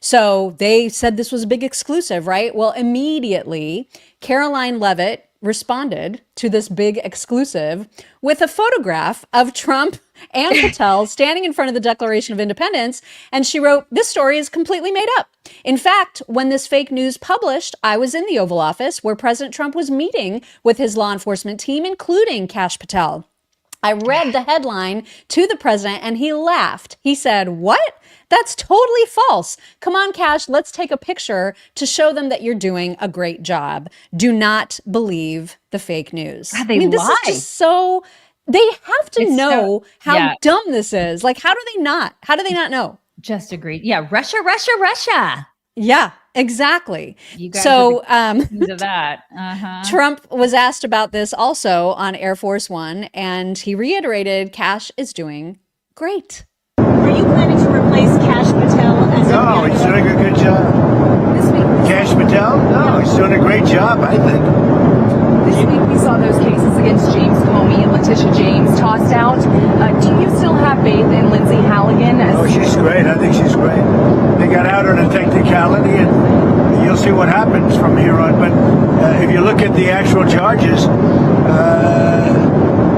So they said this was a big exclusive, right? Well, immediately, Caroline Leavitt responded to this big exclusive with a photograph of Trump and Patel standing in front of the Declaration of Independence. And she wrote, "This story is completely made up. In fact, when this fake news published, I was in the Oval Office where President Trump was meeting with his law enforcement team, including Kash Patel. I read the headline to the president and he laughed. He said, 'What? That's totally false. Come on, Kash, let's take a picture to show them that you're doing a great job. Do not believe the fake news.'" God, they lie. This is just so, they have to know how dumb this is. Like, how do they not know? Just agreed. Yeah. Russia. Yeah, exactly. You guys so into that. Trump was asked about this also on Air Force One, and he reiterated Kash is doing great. Are you planning to replace Kash Patel as No, he's doing a good job. Kash Patel? No, he's doing a great job, I think. This week we saw those cases against James Comey and Letitia James tossed out. Do you still have faith in Lindsey Halligan? Oh, she's great. I think she's great. They got out on a technicality, and you'll see what happens from here on. But if you look at the actual charges,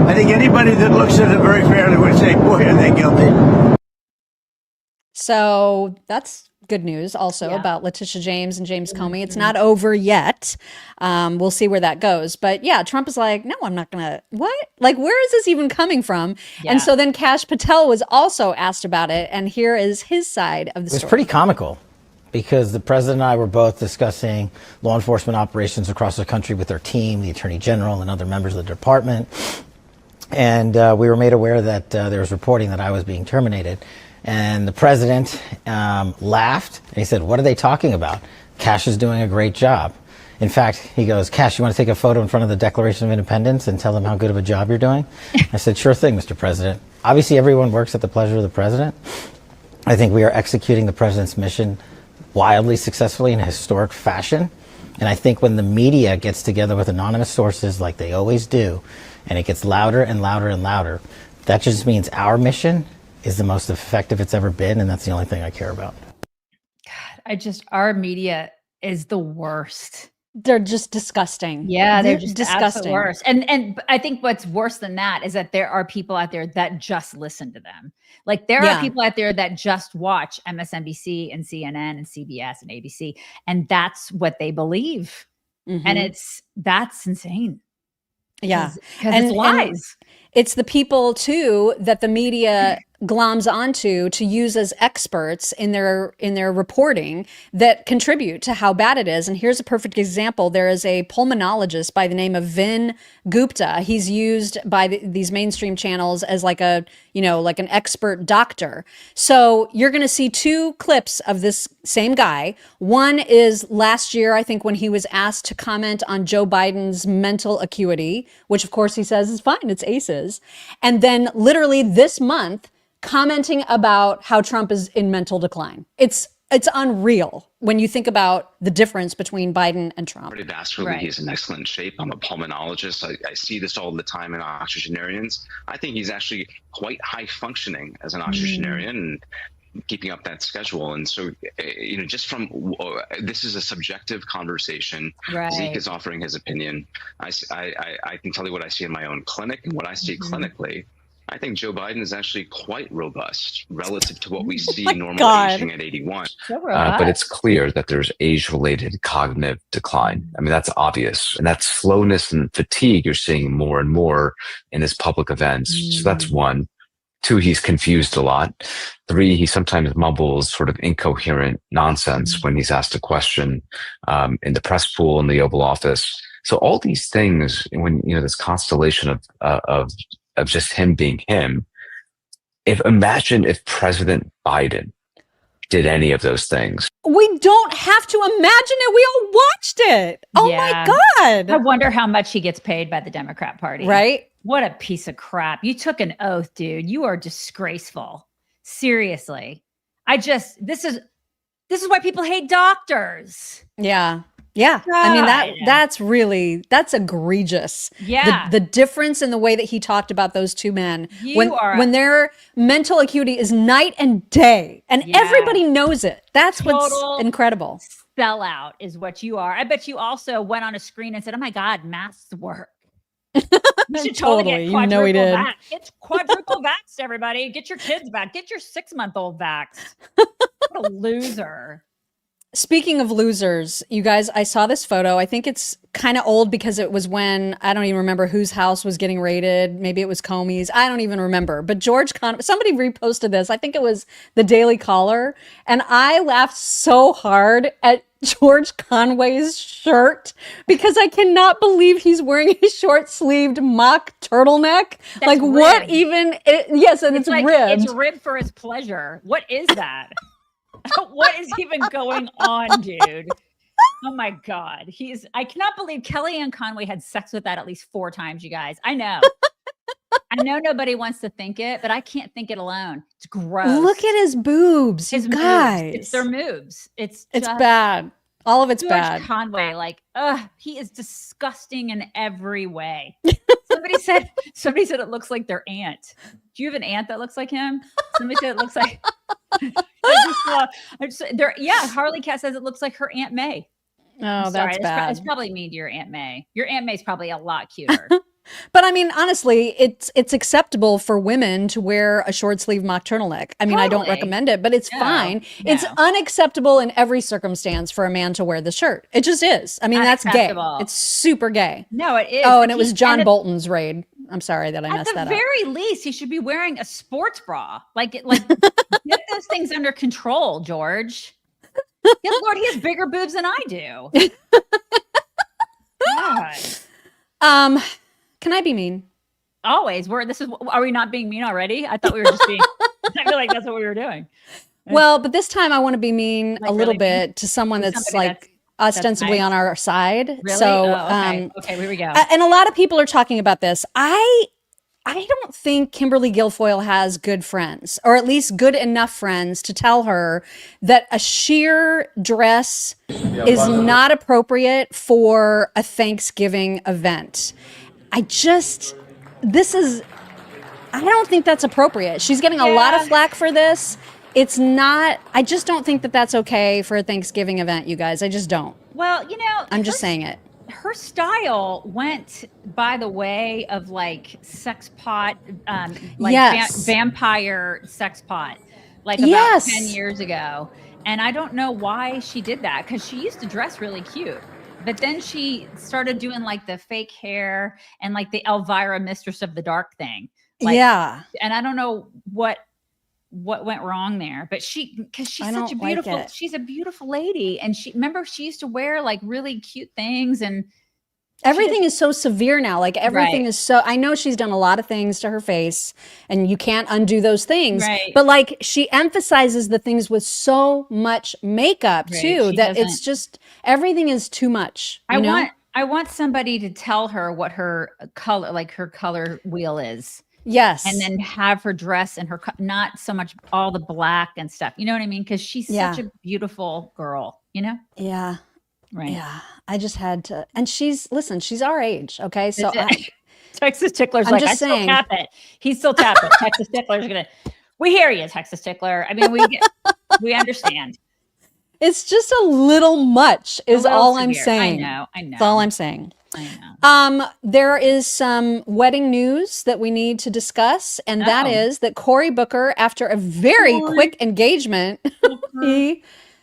I think anybody that looks at it very fairly would say, boy, are they guilty. So that's good news also about Letitia James and James Comey. It's not over yet. We'll see where that goes. But yeah, Trump is like, no, I'm not going to, what? Like, where is this even coming from? Yeah. And so then Kash Patel was also asked about it. And here is his side of the story. It was pretty comical because the president and I were both discussing law enforcement operations across the country with our team, the attorney general and other members of the department. And we were made aware that there was reporting that I was being terminated. And the president laughed and he said, what are they talking about? Kash is doing a great job. In fact, he goes, Kash, you want to take a photo in front of the Declaration of Independence and tell them how good of a job you're doing? I said, sure thing, Mr. President. Obviously, everyone works at the pleasure of the president. I think we are executing the president's mission wildly successfully in a historic fashion. And I think when the media gets together with anonymous sources like they always do, and it gets louder and louder and louder, that just means our mission is the most effective it's ever been, and that's the only thing I care about. Our media is the worst. They're just disgusting. Yeah, they're just disgusting. Worse. And I think what's worse than that is that there are people out there that just listen to them. Like there are people out there that just watch MSNBC and CNN and CBS and ABC, and that's what they believe. And that's insane. Yeah. Because it's lies. And it's the people too that the media gloms onto to use as experts in their reporting that contribute to how bad it is. And here's a perfect example. There is a pulmonologist by the name of Vin Gupta. He's used by these mainstream channels as like a, like an expert doctor. So you're going to see two clips of this same guy. One is last year, I think, when he was asked to comment on Joe Biden's mental acuity, which of course he says is fine, it's ACEs. And then literally this month, commenting about how Trump is in mental decline. It's unreal when you think about the difference between Biden and Trump. Cardiovascularly, he's in excellent shape. I'm a pulmonologist. I see this all the time in octogenarians. I think he's actually quite high functioning as an octogenarian and keeping up that schedule. And so, just from this is a subjective conversation. Right. Zeke is offering his opinion. I can tell you what I see in my own clinic and what I see clinically. I think Joe Biden is actually quite robust relative to what we see normal aging at 81. But it's clear that there's age-related cognitive decline. I mean, that's obvious. And that slowness and fatigue you're seeing more and more in his public events. So that's one. Two, he's confused a lot. Three, he sometimes mumbles sort of incoherent nonsense when he's asked a question in the press pool in the Oval Office. So all these things, when this constellation of just him being him, imagine if President Biden did any of those things. We don't have to imagine it. We all watched it. Oh my God. I wonder how much he gets paid by the Democrat Party. Right? What a piece of crap. You took an oath, dude. You are disgraceful. Seriously. This is why people hate doctors. Yeah. Yeah. God. I mean, that's egregious. Yeah. The difference in the way that he talked about those two men when their mental acuity is night and day and everybody knows it. That's what's incredible. Sellout is what you are. I bet you also went on a screen and said, oh my God, masks work. You should totally get quadruple vax. It's quadruple vaxxed, everybody. Get your kids back. Get your 6-month-old vaxxed. What a loser. Speaking of losers, you guys, I saw this photo. I think it's kind of old because it was when, I don't even remember whose house was getting raided. Maybe it was Comey's. I don't even remember. But somebody reposted this. I think it was the Daily Caller. And I laughed so hard at George Conway's shirt because I cannot believe he's wearing a short-sleeved mock turtleneck. That's like ribbed. What even? Yes, and it's like, ribbed. It's ribbed for his pleasure. What is that? What is even going on, dude? Oh my God. I cannot believe Kelley and Conway had sex with that at least 4 times, you guys. I know. I know nobody wants to think it, but I can't think it alone. It's gross. Look at his boobs, his guys. Moves. It's their moves. It's bad. All of it's George bad. Conway, he is disgusting in every way. Somebody said it looks like their aunt. Do you have an aunt that looks like him? Somebody said it looks like. Harley Cat says it looks like her Aunt May. Oh, that's bad. It's probably mean to your Aunt May. Your Aunt May's probably a lot cuter. But I mean, honestly, it's acceptable for women to wear a short sleeve mock turtleneck. I mean, I don't recommend it, but it's fine. No. It's unacceptable in every circumstance for a man to wear the shirt. It just is. I mean, that's gay. It's super gay. No, it is. Oh, and it was John Bolton's raid. I'm sorry that I messed that At up. the very least, he should be wearing a sports bra. Like get those things under control, George. Good Lord, he has bigger boobs than I do. God. Can I be mean? Always. Are we not being mean already? I thought we were just being. I feel like that's what we were doing. Well, but this time I want to be mean Like a little really bit mean? to someone that's Somebody like ostensibly nice. on our side. Really? So, Okay, here we go. and a lot of people are talking about this. I don't think Kimberly Guilfoyle has good friends, or at least good enough friends to tell her that a sheer dress is not appropriate for a Thanksgiving event. I don't think that's appropriate. She's getting a lot of flack for this. It's not, I just don't think that that's okay for a Thanksgiving event, you guys. I just don't. Well, I'm just saying it. Her style went by the way of like sex pot, vampire sex pot, like about 10 years ago. And I don't know why she did that, because she used to dress really cute. But then she started doing like the fake hair and like the Elvira Mistress of the Dark thing. And I don't know what went wrong there, but because she's such a beautiful, she's a beautiful lady. And she used to wear like really cute things, and everything is so severe now. Like everything is so, I know she's done a lot of things to her face and you can't undo those things, but like she emphasizes the things with so much makeup too, that it's just, everything is too much. I want somebody to tell her what her color wheel is. Yes. And then have her dress and her, not so much all the black and stuff. You know what I mean? Because she's such a beautiful girl, Yeah. Right. Yeah. I just had to, and she's our age. Okay. So Texas Tickler's I'm like, just I still saying. tap it. He's still tapping. Texas Tickler's we hear you, Texas Tickler. I mean, we understand. It's just a little much is all I'm severe. saying. I know. That's all I'm saying. I know. There is some wedding news that we need to discuss, and that is that Cory Booker, after a very quick engagement, he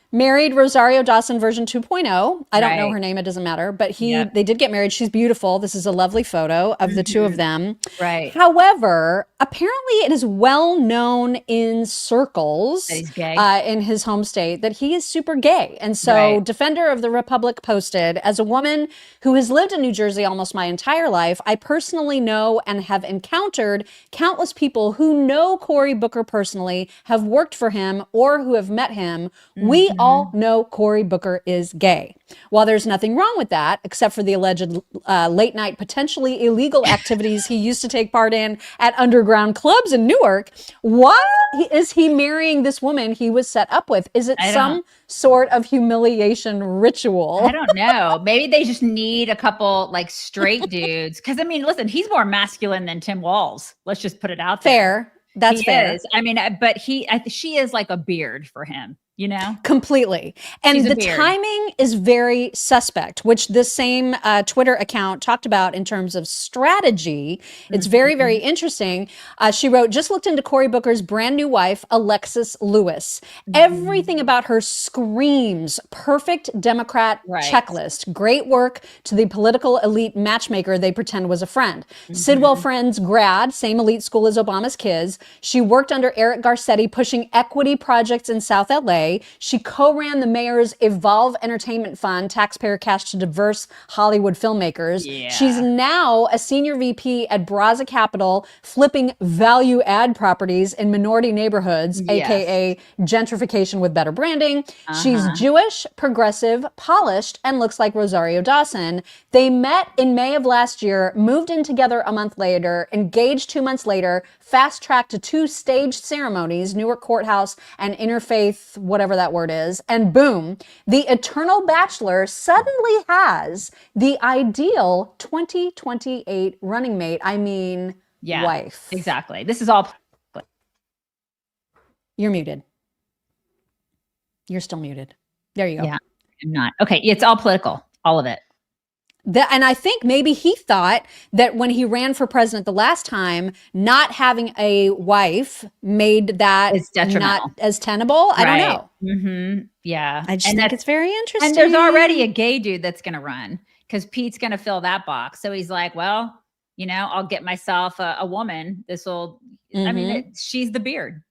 married Rosario Dawson version 2.0. I don't know her name. It doesn't matter. But they did get married. She's beautiful. This is a lovely photo of the two of them. Right. However, apparently it is well known in circles that he's gay. In his home state that he is super gay. And so Defender of the Republic posted, as a woman who has lived in New Jersey almost my entire life, I personally know and have encountered countless people who know Cory Booker personally, have worked for him, or who have met him. We all know Cory Booker is gay. While there's nothing wrong with that, except for the alleged late night, potentially illegal activities he used to take part in at underground clubs in Newark, why is he marrying this woman he was set up with? Is it some sort of humiliation ritual? I don't know. Maybe they just need a couple like straight dudes. Because I mean, listen, he's more masculine than Tim Walz. Let's just put it out there. Fair. That's fair. Is. I mean, but she is like a beard for him. You know, completely. And the timing is very suspect, which this same Twitter account talked about in terms of strategy. It's very, very interesting. She wrote, just looked into Cory Booker's brand new wife, Alexis Lewis. Everything about her screams perfect Democrat checklist. Great work to the political elite matchmaker they pretend was a friend. Sidwell Friends grad, same elite school as Obama's kids. She worked under Eric Garcetti pushing equity projects in South LA. She co-ran the mayor's Evolve Entertainment Fund, taxpayer cash to diverse Hollywood filmmakers. Yeah. She's now a senior VP at Brazza Capital, flipping value add properties in minority neighborhoods, aka gentrification with better branding. She's Jewish, progressive, polished, and looks like Rosario Dawson. They met in May of last year, moved in together a month later, engaged 2 months later, fast-tracked to 2 staged ceremonies, Newark Courthouse and Interfaith, whatever that word is, and boom, the eternal bachelor suddenly has the ideal 2028 running mate. I mean, wife. Exactly. This is all. You're muted. You're still muted. There you go. Yeah. I'm not. Okay, it's all political, all of it. And I think maybe he thought that when he ran for president the last time, not having a wife made that not as tenable. I don't know. Mm-hmm. Yeah. I just think it's very interesting. And there's already a gay dude that's going to run because Pete's going to fill that box. So he's like, well, I'll get myself a woman. This will, I mean, she's the beard.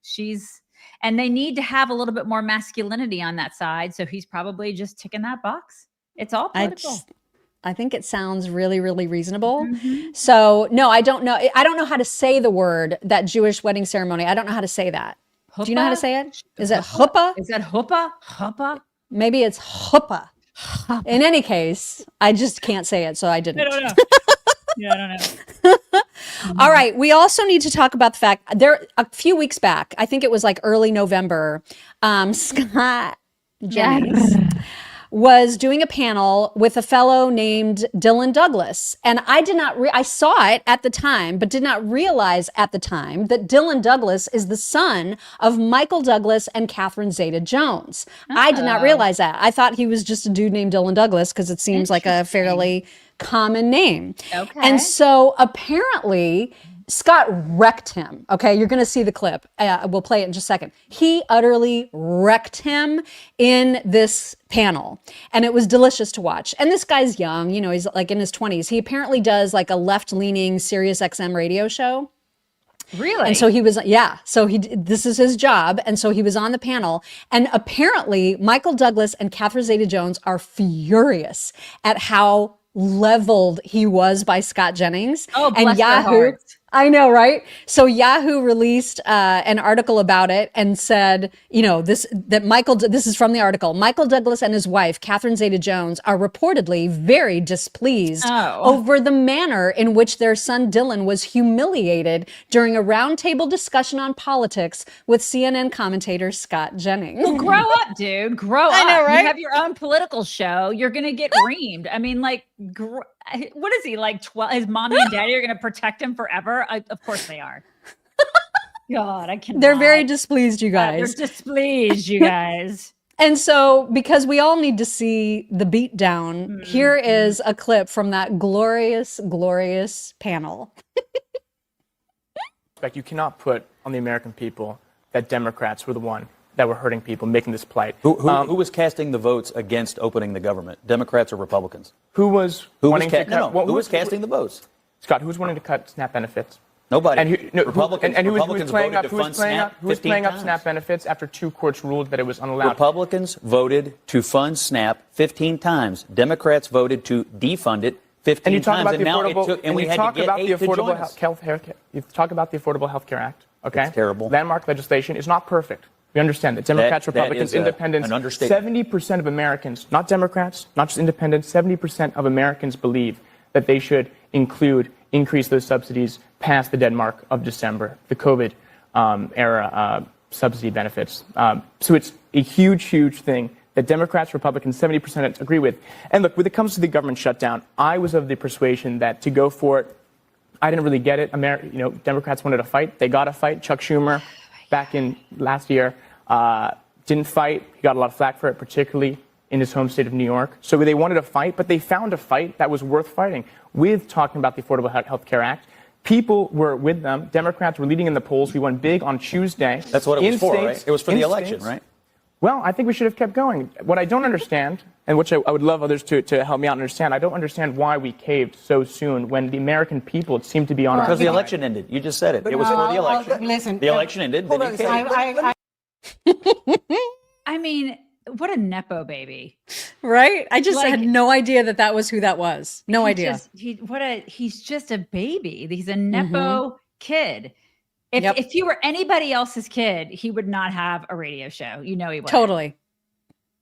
And they need to have a little bit more masculinity on that side. So he's probably just ticking that box. It's all political. I think it sounds really, really reasonable. So no, I don't know. I don't know how to say the word, that Jewish wedding ceremony. I don't know how to say that. Huppah? Do you know how to say it? Is it huppah? Is that huppah? Huppah? Maybe it's huppah. In any case, I just can't say it, so I didn't. I don't know. Yeah, I don't know. All right. We also need to talk about the fact a few weeks back, I think it was like early November, Scott Jennings was doing a panel with a fellow named Dylan Douglas. And I did not, I saw it at the time, but did not realize at the time that Dylan Douglas is the son of Michael Douglas and Catherine Zeta-Jones. I did not realize that. I thought he was just a dude named Dylan Douglas because it seems like a fairly common name. Okay. And so apparently Scott wrecked him. Okay, you're going to see the clip. We'll play it in just a second. He utterly wrecked him in this panel, and it was delicious to watch. And this guy's young, he's like in his 20s. He apparently does like a left-leaning Sirius XM radio show. Really? And so he was, this is his job. And so he was on the panel. And apparently Michael Douglas and Catherine Zeta-Jones are furious at how leveled he was by Scott Jennings. Oh, bless and their Yahoo. hearts. I know, right? So Yahoo released an article about it and said, this is from the article. Michael Douglas and his wife, Catherine Zeta-Jones, are reportedly very displeased over the manner in which their son Dylan was humiliated during a roundtable discussion on politics with CNN commentator Scott Jennings. Well, grow up, dude. Grow up. I know, right? You have your own political show. You're going to get reamed. I mean, what is he, like 12? His mommy and daddy are going to protect him forever? Of course they are. God, I cannot. They're very displeased, you guys. They're displeased, you guys. And so, because we all need to see the beatdown, here is a clip from that glorious, glorious panel. You cannot put on the American people that Democrats were the one that were hurting people, making this plight. Who was casting the votes against opening the government? Democrats or Republicans? Who was casting the votes? Scott, who was wanting to cut SNAP benefits? Nobody. And who was playing up SNAP SNAP benefits after two courts ruled that it was unallowed? Republicans voted to fund SNAP 15 times. Democrats voted to defund it 15 times. And now we had to get 8 to join us. You talk about the Affordable Health Care Act. Okay, it's terrible. Landmark legislation is not perfect. We understand that Democrats, Republicans, independents, 70% of Americans, not Democrats, not just independents, 70% of Americans believe that they should increase those subsidies past the dead mark of December, the COVID era subsidy benefits. So it's a huge, huge thing that Democrats, Republicans, 70% agree with. And look, when it comes to the government shutdown, I was of the persuasion that to go for it, I didn't really get it. Democrats wanted a fight. They got a fight. Chuck Schumer, back in last year, didn't fight. He got a lot of flack for it, particularly in his home state of New York. So they wanted a fight, but they found a fight that was worth fighting with talking about the Affordable Health Care Act. People were with them. Democrats were leading in the polls. We won big on Tuesday. That's what it was for, right? It was for the election, right? Well, I think we should have kept going. What I don't understand, and which I would love others to help me out understand, I don't understand why we caved so soon when the American people seemed to be on our side. Because the election ended. You just said it. It was for the election. Listen, the election ended. Then you caved. I mean, what a Nepo baby. Right? I just had no idea that was who that was. No idea. He's just a baby. He's a Nepo kid. If he were anybody else's kid, he would not have a radio show. He would. Totally.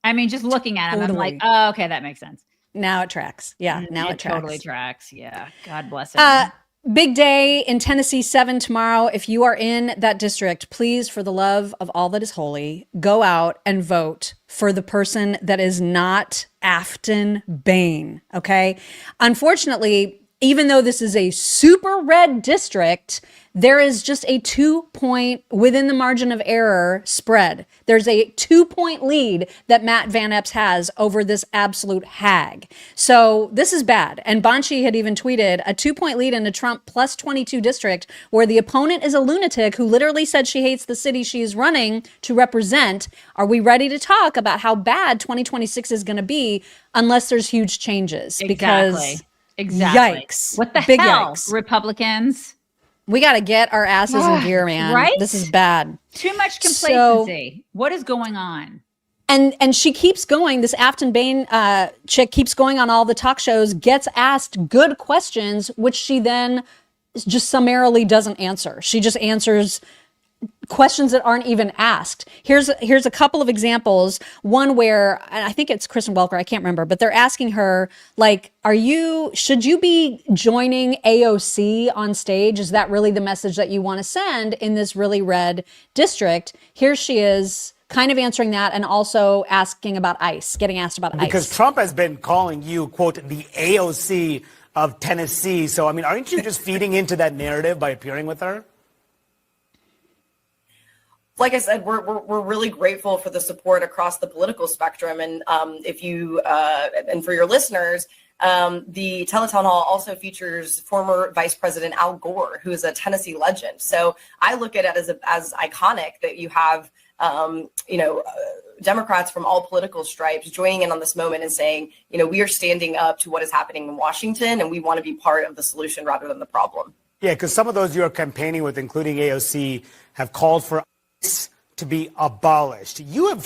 I mean, just looking at him, I'm like, oh, okay, that makes sense. Now it tracks. Yeah, now it tracks. Totally tracks. Yeah. God bless him. Big day in Tennessee 7 tomorrow. If you are in that district, please, for the love of all that is holy, go out and vote for the person that is not Aftyn Behn. Okay. Unfortunately, even though this is a super red district, there is just a 2-point within the margin of error spread. There's a 2-point lead that Matt Van Epps has over this absolute hag. So this is bad. And Banshee had even tweeted a 2-point lead in a Trump plus 22 district where the opponent is a lunatic who literally said she hates the city she is running to represent. Are we ready to talk about how bad 2026 is going to be unless there's huge changes? Because yikes. What the Big hell, yikes. Republicans? We got to get our asses in gear, man. Right? This is bad. Too much complacency. What is going on? And she keeps going. This Aftyn Behn chick keeps going on all the talk shows, gets asked good questions, which she then just summarily doesn't answer. She just answers questions that aren't even asked. Here's a couple of examples. One where I think it's Kristen Welker, I can't remember, but they're asking her, like, should you be joining AOC on stage? Is that really the message that you want to send in this really red district? Here she is kind of answering that and also asking about ICE, getting asked about ICE. Because Trump has been calling you, quote, the AOC of Tennessee. So, I mean, aren't you just feeding into that narrative by appearing with her? Like I said, we're really grateful for the support across the political spectrum. And if you and for your listeners, the Teletown Hall also features former Vice President Al Gore, who is a Tennessee legend. So I look at it as iconic that you have Democrats from all political stripes joining in on this moment and saying, we are standing up to what is happening in Washington, and we want to be part of the solution rather than the problem. Yeah, because some of those you are campaigning with, including AOC, have called for ICE to be abolished. You have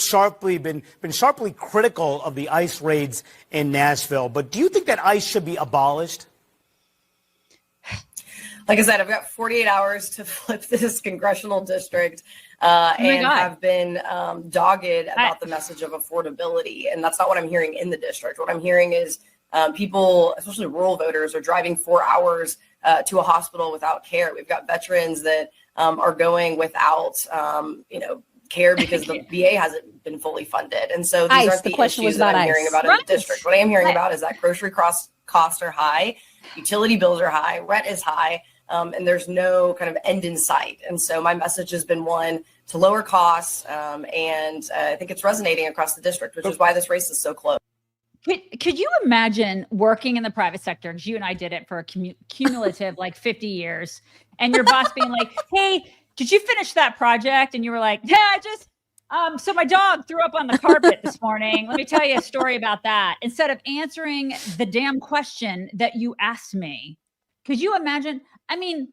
been sharply critical of the ICE raids in Nashville, but do you think that ICE should be abolished? Like I said, I've got 48 hours to flip this congressional district and have been dogged about the message of affordability. And that's not what I'm hearing in the district. What I'm hearing is people, especially rural voters, are driving 4 hours to a hospital without care. We've got veterans that are going without, care because the VA hasn't been fully funded. And so these aren't the issues that I'm hearing about in the district. What I am hearing about is that grocery costs are high, utility bills are high, rent is high, and there's no kind of end in sight. And so my message has been one to lower costs, and I think it's resonating across the district, which is why this race is so close. Could you imagine working in the private sector? Because you and I did it for a cumulative 50 years, and your boss being like, "Hey, did you finish that project?" And you were like, "Yeah, so my dog threw up on the carpet this morning. Let me tell you a story about that." Instead of answering the damn question that you asked me. Could you imagine? I mean,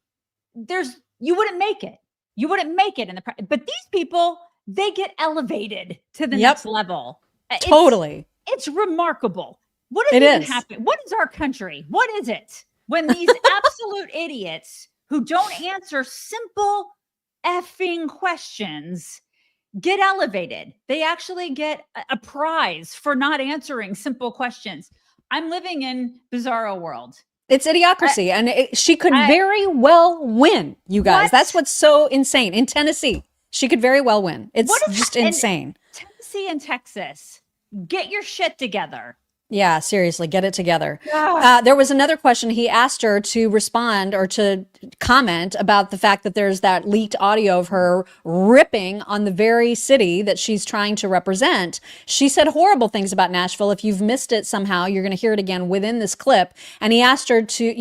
you wouldn't make it. You wouldn't make it but these people, they get elevated to the next level. Totally. It's remarkable. What is even happening? What is our country? What is it when these absolute idiots who don't answer simple effing questions get elevated? They actually get a prize for not answering simple questions. I'm living in bizarro world. It's idiocracy. And she could very well win, you guys. What? That's what's so insane. In Tennessee, she could very well win. It's just insane. Tennessee and Texas. Get your shit together. Yeah, seriously, get it together. There was another question. He asked her to respond or to comment about the fact that there's that leaked audio of her ripping on the very city that she's trying to represent. She said horrible things about Nashville. If you've missed it somehow, you're going to hear it again within this clip. And he asked her to,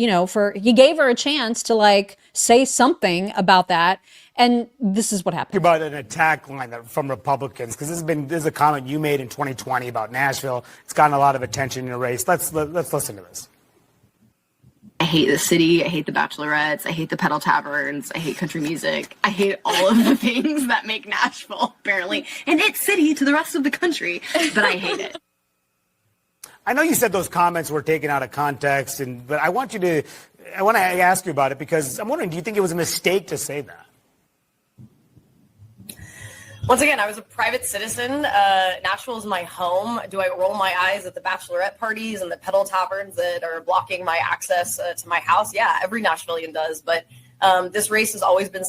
he gave her a chance to say something about that. And this is what happened. About an attack line from Republicans, because this is a comment you made in 2020 about Nashville. It's gotten a lot of attention in the race. Let's listen to this. I hate the city. I hate the bachelorettes. I hate the pedal taverns. I hate country music. I hate all of the things that make Nashville, apparently, an it city to the rest of the country. But I hate it. I know you said those comments were taken out of context, but I want to ask you about it because I'm wondering, do you think it was a mistake to say that? Once again, I was a private citizen. Nashville is my home. Do I roll my eyes at the bachelorette parties and the pedal taverns that are blocking my access to my house? Yeah, every Nashvilleian does. But this race has always been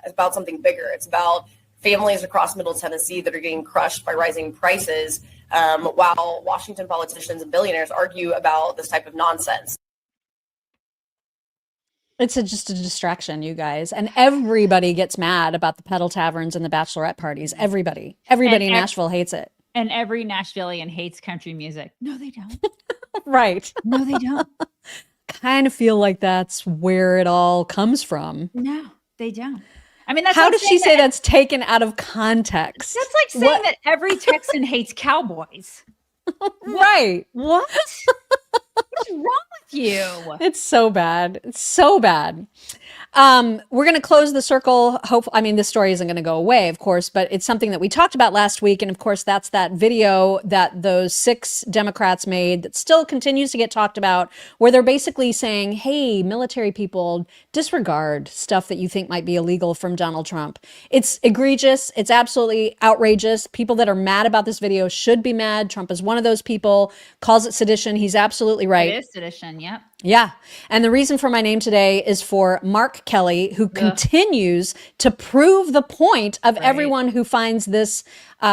about something bigger. It's about families across Middle Tennessee that are getting crushed by rising prices, while Washington politicians and billionaires argue about this type of nonsense. It's just a distraction, you guys. And everybody gets mad about the pedal taverns and the bachelorette parties. Everybody in Nashville hates it. And every Nashvilleian hates country music. No, they don't. Right. No, they don't. Kind of feel like that's where it all comes from. No, they don't. I mean, that's how does she say that's taken out of context? That's like saying that every Texan hates cowboys. Right. What? What's wrong with you? It's so bad. It's so bad. We're going to close the circle. I mean, this story isn't going to go away, of course, but it's something that we talked about last week. And of course, that's that video that those 6 Democrats made that still continues to get talked about, where they're basically saying, hey, military people, disregard stuff that you think might be illegal from Donald Trump. It's egregious. It's absolutely outrageous. People that are mad about this video should be mad. Trump is one of those people, calls it sedition. He's absolutely right. It is sedition, yep. Yeah. And the reason for my name today is for Mark Kelley, who continues to prove the point of everyone who finds this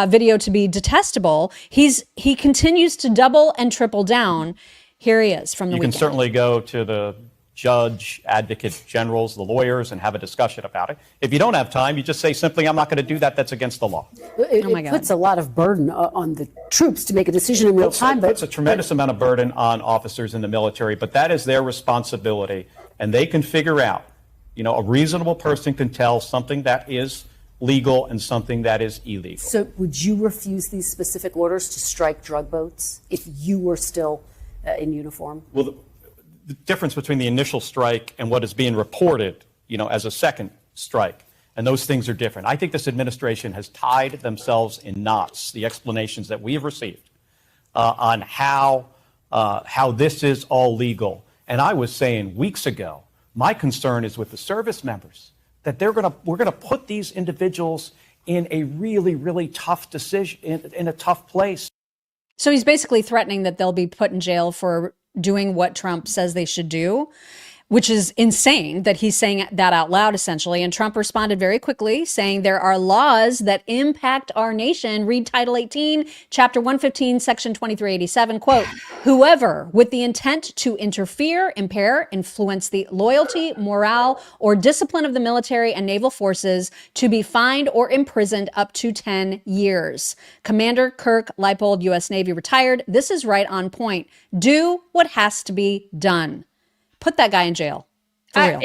video to be detestable. He continues to double and triple down. Here he is from the weekend. You can certainly go to the judge, advocate generals, the lawyers, and have a discussion about it. If you don't have time, you just say simply, I'm not going to do that. That's against the law. It puts a lot of burden on the troops to make a decision in real time. But it's a tremendous amount of burden on officers in the military, but that is their responsibility. And they can figure out, a reasonable person can tell something that is legal and something that is illegal. So would you refuse these specific orders to strike drug boats if you were still in uniform? Well, the difference between the initial strike and what is being reported, as a second strike, and those things are different. I think this administration has tied themselves in knots, the explanations that we have received on how this is all legal. And I was saying weeks ago, my concern is with the service members, that we're going to put these individuals in a really, really tough decision, in a tough place. So he's basically threatening that they'll be put in jail for doing what Trump says they should do, which is insane that he's saying that out loud, essentially. And Trump responded very quickly, saying there are laws that impact our nation. Read Title 18, Chapter 115, Section 2387, quote, whoever with the intent to interfere, impair, influence the loyalty, morale, or discipline of the military and naval forces to be fined or imprisoned up to 10 years. Commander Kirk Leipold, U.S. Navy, retired. This is right on point. Do what has to be done. Put that guy in jail. For real.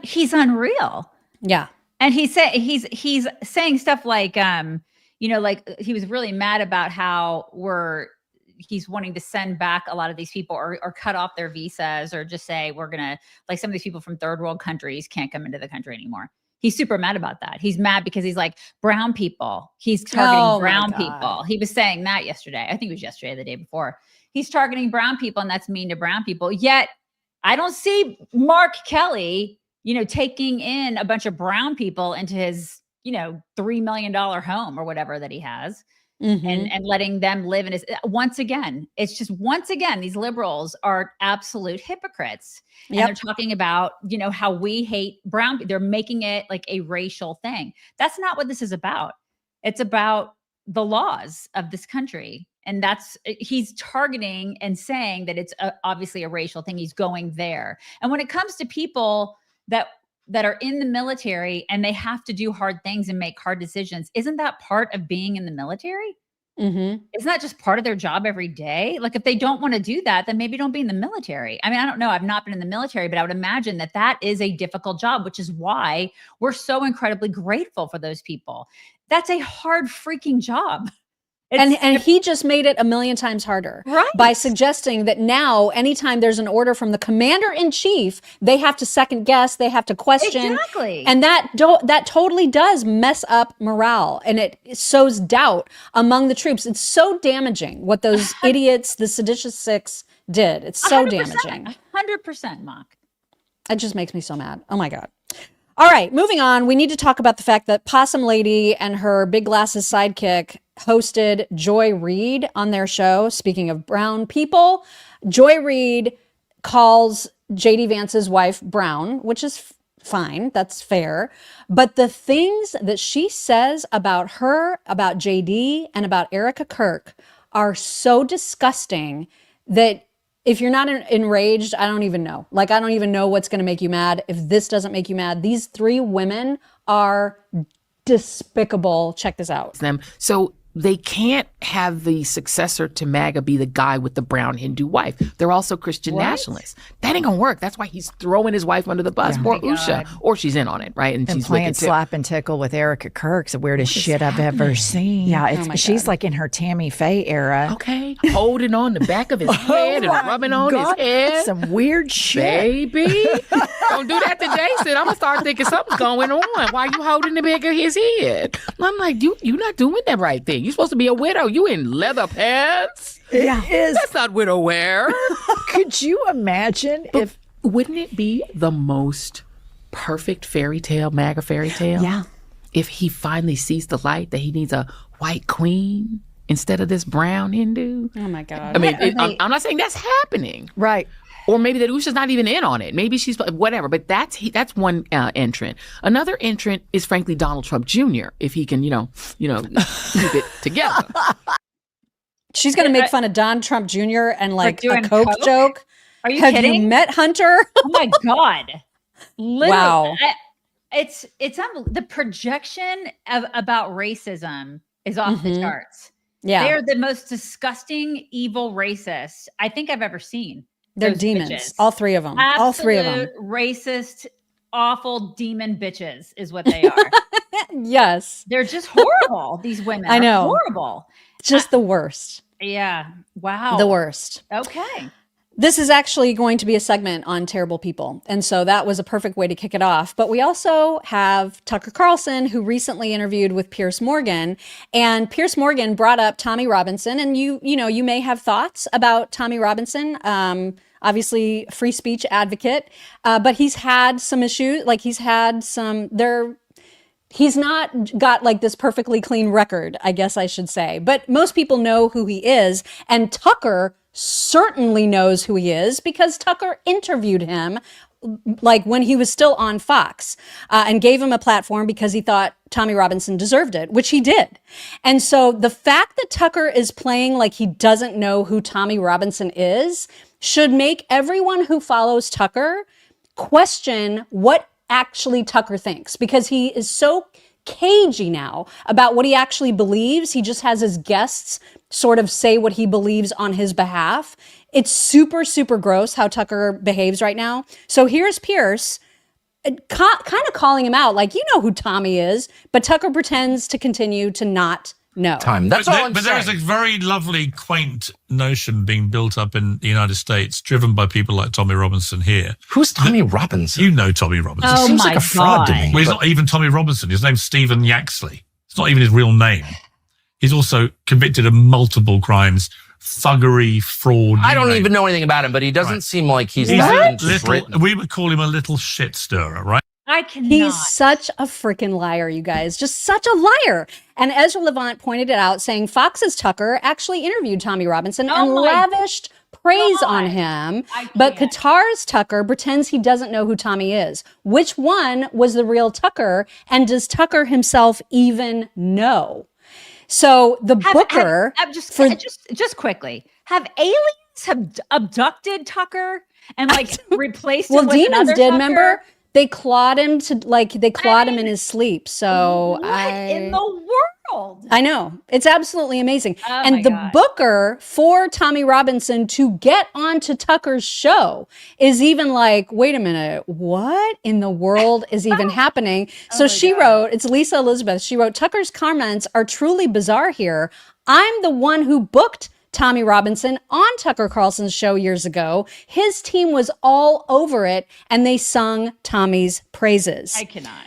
He's unreal. Yeah. And he's saying stuff like, like he was really mad about how he's wanting to send back a lot of these people or cut off their visas, or just say we're going to, like, some of these people from third world countries can't come into the country anymore. He's super mad about that. He's mad because he's like, brown people. He's targeting brown people. He was saying that yesterday. I think it was yesterday or the day before. He's targeting brown people, and that's mean to brown people. Yet I don't see Mark Kelley, taking in a bunch of brown people into his, $3 million home or whatever that he has, and letting them live in his. Once again, these liberals are absolute hypocrites. And they're talking about, how we hate brown people. They're making it like a racial thing. That's not what this is about. It's about the laws of this country. And he's targeting and saying that it's obviously a racial thing. He's going there. And when it comes to people that are in the military and they have to do hard things and make hard decisions, isn't that part of being in the military? Isn't that just part of their job every day? Like, if they don't want to do that, then maybe don't be in the military. I mean, I don't know. I've not been in the military, but I would imagine that is a difficult job, which is why we're so incredibly grateful for those people. That's a hard freaking job. And he just made it a million times harder by suggesting that now, anytime there's an order from the commander in chief, they have to second guess, they have to question. Exactly. And that totally does mess up morale, and it sows doubt among the troops. It's so damaging what those idiots, the Seditious Six, did. It's so 100%, damaging. 100%, Mock. It just makes me so mad. Oh my God. All right, moving on. We need to talk about the fact that Possum Lady and her big glasses sidekick hosted Joy Reid on their show. Speaking of brown people, Joy Reid calls JD Vance's wife brown, which is fine. That's fair. But the things that she says about her, about JD, and about Erika Kirk are so disgusting that if you're not enraged, I don't even know. Like, I don't even know what's going to make you mad. If this doesn't make you mad, these 3 women are despicable. Check this out. So they can't have the successor to MAGA be the guy with the brown Hindu wife. They're also Christian nationalists. That ain't gonna work. That's why he's throwing his wife under the bus. Poor Usha. Or she's in on it, right? And she's playing slap and tickle with Erika Kirk's the weirdest shit I've ever seen. Yeah, she's like in her Tammy Faye era. Okay. Holding on the back of his head and rubbing on his head. Some weird shit. Baby. Don't do that to Jason. I'm gonna start thinking something's going on. Why you holding the back of his head? I'm like, you're not doing that right thing. You're supposed to be a widow. You in leather pants? Yeah. That's not widow wear. Could you imagine if... Wouldn't it be the most perfect fairy tale, MAGA fairy tale? Yeah. If he finally sees the light that he needs a white queen instead of this brown Hindu? Oh, my God. I mean, I'm not saying that's happening. Right. Or maybe that Usha's not even in on it. Maybe she's whatever. But that's one entrant. Another entrant is frankly Donald Trump Jr. If he can, keep it together. She's going to make fun of Don Trump Jr. and like a Coke joke. Are you Have kidding? you met Hunter? Oh my God. Literally, Wow. It's the projection about racism is off the charts. Yeah. They're the most disgusting, evil racists I think I've ever seen. They're Those demons. bitches. All 3 of them. All 3 of them. Absolute racist, awful demon bitches is what they are. Yes. They're just horrible. These women. I know. Are horrible. Just the worst. Yeah. Wow. The worst. Okay. This is actually going to be a segment on terrible people. And so that was a perfect way to kick it off. But we also have Tucker Carlson, who recently interviewed with Piers Morgan. And Piers Morgan brought up Tommy Robinson. And you may have thoughts about Tommy Robinson. Obviously, free speech advocate. But he's had some issues. Like he's not got like this perfectly clean record, I guess I should say. But most people know who he is. And Tucker certainly knows who he is because Tucker interviewed him like when he was still on Fox and gave him a platform because he thought Tommy Robinson deserved it, which he did. And so the fact that Tucker is playing like he doesn't know who Tommy Robinson is should make everyone who follows Tucker question what actually Tucker thinks, because he is so cagey now about what he actually believes. He just has his guests sort of say what he believes on his behalf. It's super, super gross how Tucker behaves right now. So here's Pierce kind of calling him out, like, you know who Tommy is, but Tucker pretends to continue to not know. That's all I'm saying. But there is a very lovely, quaint notion being built up in the United States, driven by people like Tommy Robinson here. Who's Tommy Robinson? You know Tommy Robinson. Oh, Seems my like a fraud to me. Well, he's not even Tommy Robinson. His name's Stephen Yaxley. It's not even his real name. He's also convicted of multiple crimes. Thuggery, fraud. I don't even know anything about him, but he doesn't seem like he's we would call him a little shit stirrer, right? I cannot. He's such a freaking liar, you guys. Just such a liar. And Ezra Levant pointed it out, saying Fox's Tucker actually interviewed Tommy Robinson and lavished praise on him. But Qatar's Tucker pretends he doesn't know who Tommy is. Which one was the real Tucker? And does Tucker himself even know? So the Booker... Just quickly, have aliens abducted Tucker and replaced him with demons another did, Tucker? Remember? They clawed him him in his sleep. So what in the world? I know. It's absolutely amazing. Oh and my the God. booker for Tommy Robinson to get onto Tucker's show is even like, wait a minute, what in the world is even happening? So she wrote, it's Lisa Elizabeth. She wrote, Tucker's comments are truly bizarre here. I'm the one who booked Tommy Robinson on Tucker Carlson's show years ago. His team was all over it and they sung Tommy's praises. I cannot.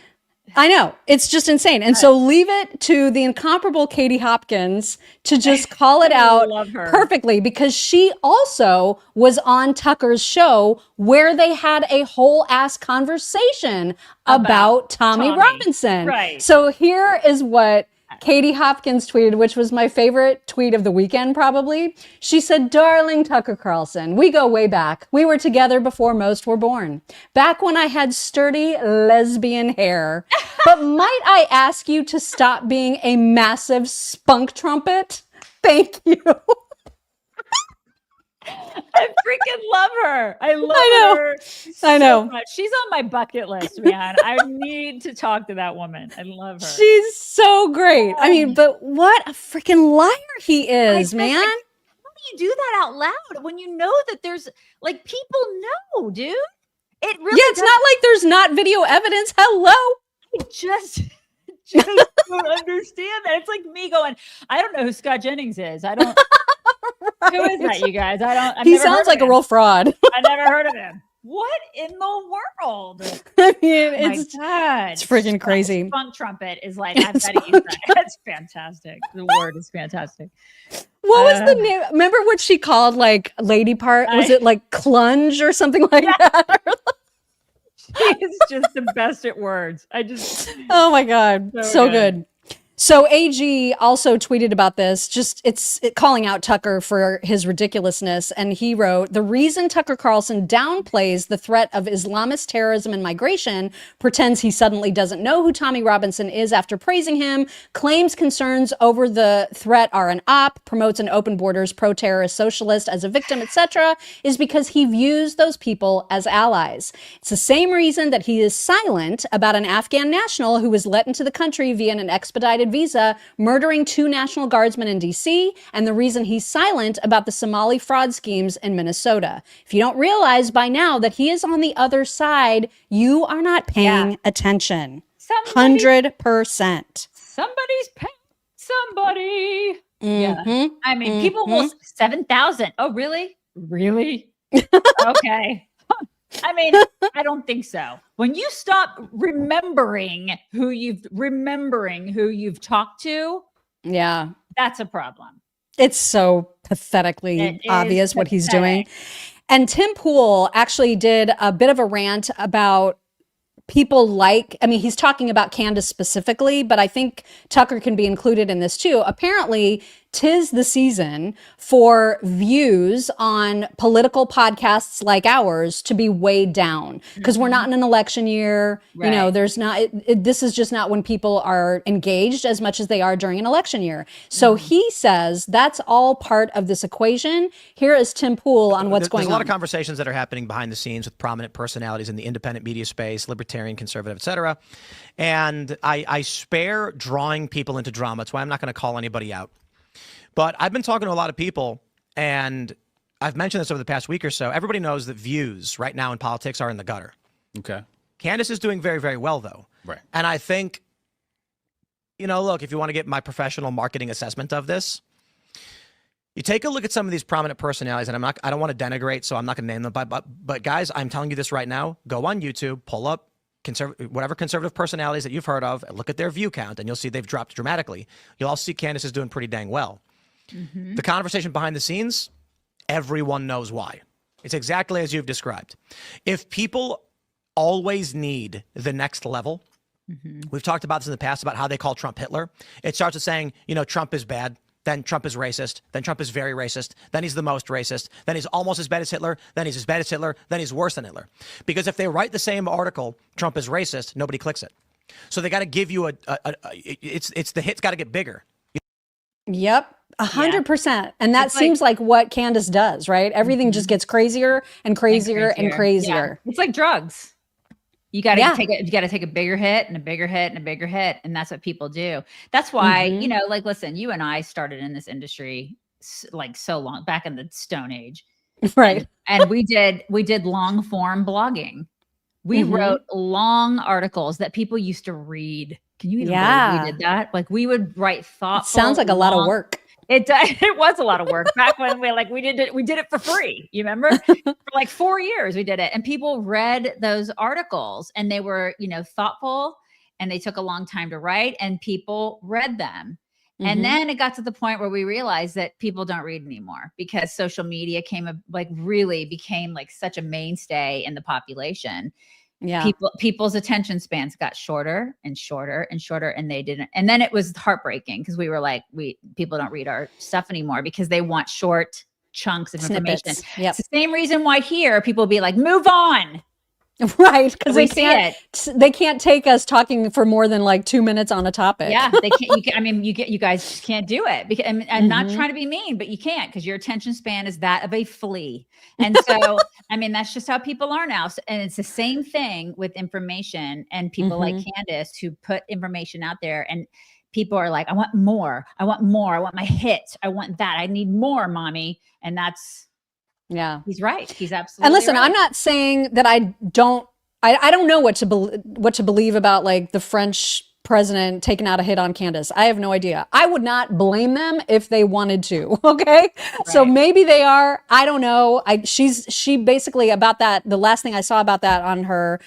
I know. It's just insane. And so leave it to the incomparable Katie Hopkins to just call it out perfectly, because she also was on Tucker's show where they had a whole ass conversation about Tommy Robinson. Right. So here is what Katie Hopkins tweeted, which was my favorite tweet of the weekend, probably. She said, "Darling Tucker Carlson, we go way back. We were together before most were born. Back when I had sturdy lesbian hair. But might I ask you to stop being a massive spunk trumpet? Thank you." I freaking love her. I love her. I know. Much. She's on my bucket list, man. I need to talk to that woman. I love her. She's so great. I mean, but what a freaking liar he is, man. How do you do that out loud when you know that there's like people know, dude? It really it's not like there's not video evidence. Hello. I just don't understand that. It's like me going, I don't know who Scott Jennings is. I don't. Who is that, you guys? He sounds like a real fraud. I never heard of him. What in the world? I mean, it's freaking crazy. Funk trumpet is like, I've got to use that. That's fantastic. The word is fantastic. What was the name? Remember what she called like lady part? Was it like clunge or something like that? She's just the best at words. Oh my God. So good. So AG also tweeted about this, it's calling out Tucker for his ridiculousness. And he wrote, the reason Tucker Carlson downplays the threat of Islamist terrorism and migration, pretends he suddenly doesn't know who Tommy Robinson is after praising him, claims concerns over the threat are an op, promotes an open borders pro-terrorist socialist as a victim, etc., is because he views those people as allies. It's the same reason that he is silent about an Afghan national who was let into the country via an expedited visa, murdering 2 National Guardsmen in DC, and the reason he's silent about the Somali fraud schemes in Minnesota. If you don't realize by now that he is on the other side, you are not paying attention. 100%. Somebody's paying somebody. Yeah. I mean, people will 7,000. Oh, really? Really? Okay. I mean, I don't think so. When you stop remembering who you've talked to, that's a problem. It's so pathetically obvious what he's doing. And Tim Pool actually did a bit of a rant about people he's talking about Candace specifically, but I think Tucker can be included in this too. Apparently, 'tis the season for views on political podcasts like ours to be weighed down because we're not in an election year. Right. You know, there's not, this is just not when people are engaged as much as they are during an election year. So he says that's all part of this equation. Here is Tim Pool on what's going on. There's a lot of conversations that are happening behind the scenes with prominent personalities in the independent media space, libertarian, conservative, etc. And I spare drawing people into drama. That's why I'm not going to call anybody out. But I've been talking to a lot of people, and I've mentioned this over the past week or so. Everybody knows that views right now in politics are in the gutter. Okay. Candace is doing very, very well, though. Right. And I think, look, if you want to get my professional marketing assessment of this, you take a look at some of these prominent personalities, and I don't want to denigrate, so I'm not going to name them. But guys, I'm telling you this right now. Go on YouTube, pull up whatever conservative personalities that you've heard of, and look at their view count, and you'll see they've dropped dramatically. You'll also see Candace is doing pretty dang well. The conversation behind the scenes, everyone knows why. It's exactly as you've described. If people always need the next level, we've talked about this in the past about how they call Trump Hitler. It starts with saying, Trump is bad, then Trump is racist, then Trump is very racist, then he's the most racist, then he's almost as bad as Hitler, then he's as bad as Hitler, then he's worse than Hitler. Because if they write the same article, Trump is racist, nobody clicks it. So they got to give you it's the hit's got to get bigger. Yep. 100%. And that seems like what Candace does, right? Everything just gets crazier and crazier and crazier. Yeah. It's like drugs. You got to take a bigger hit and a bigger hit and a bigger hit. And that's what people do. That's why, listen, you and I started in this industry like so long back in the Stone Age. Right. And we did long form blogging. We wrote long articles that people used to read. Can you even believe we did that? Like we would write thoughtful. Sounds like a lot of work. It was a lot of work back when we did it for free. You remember? For like 4 years we did it, and people read those articles, and they were thoughtful, and they took a long time to write, and people read them. And then it got to the point where we realized that people don't read anymore because social media really became like such a mainstay in the population. Yeah. People's attention spans got shorter and shorter and shorter, and they didn't. And then it was heartbreaking because we were like, people don't read our stuff anymore because they want short chunks of information. Yep. It's the same reason why here people be like, move on. Right, because We see they can't take us talking for more than like 2 minutes on a topic. Yeah, they can't. You guys just can't do it. Because I'm not trying to be mean, but you can't because your attention span is that of a flea. And so, that's just how people are now. So, and it's the same thing with information and people like Candace who put information out there, and people are like, I want more. I want more. I want my hit. I want that. I need more, mommy. And that's. Yeah, he's right. He's absolutely. And listen, right. I'm not saying that I don't know what to believe about like the French president taking out a hit on Candace. I have no idea. I would not blame them if they wanted to. Okay, right. So maybe they are. I don't know. She basically about that. The last thing I saw about that on her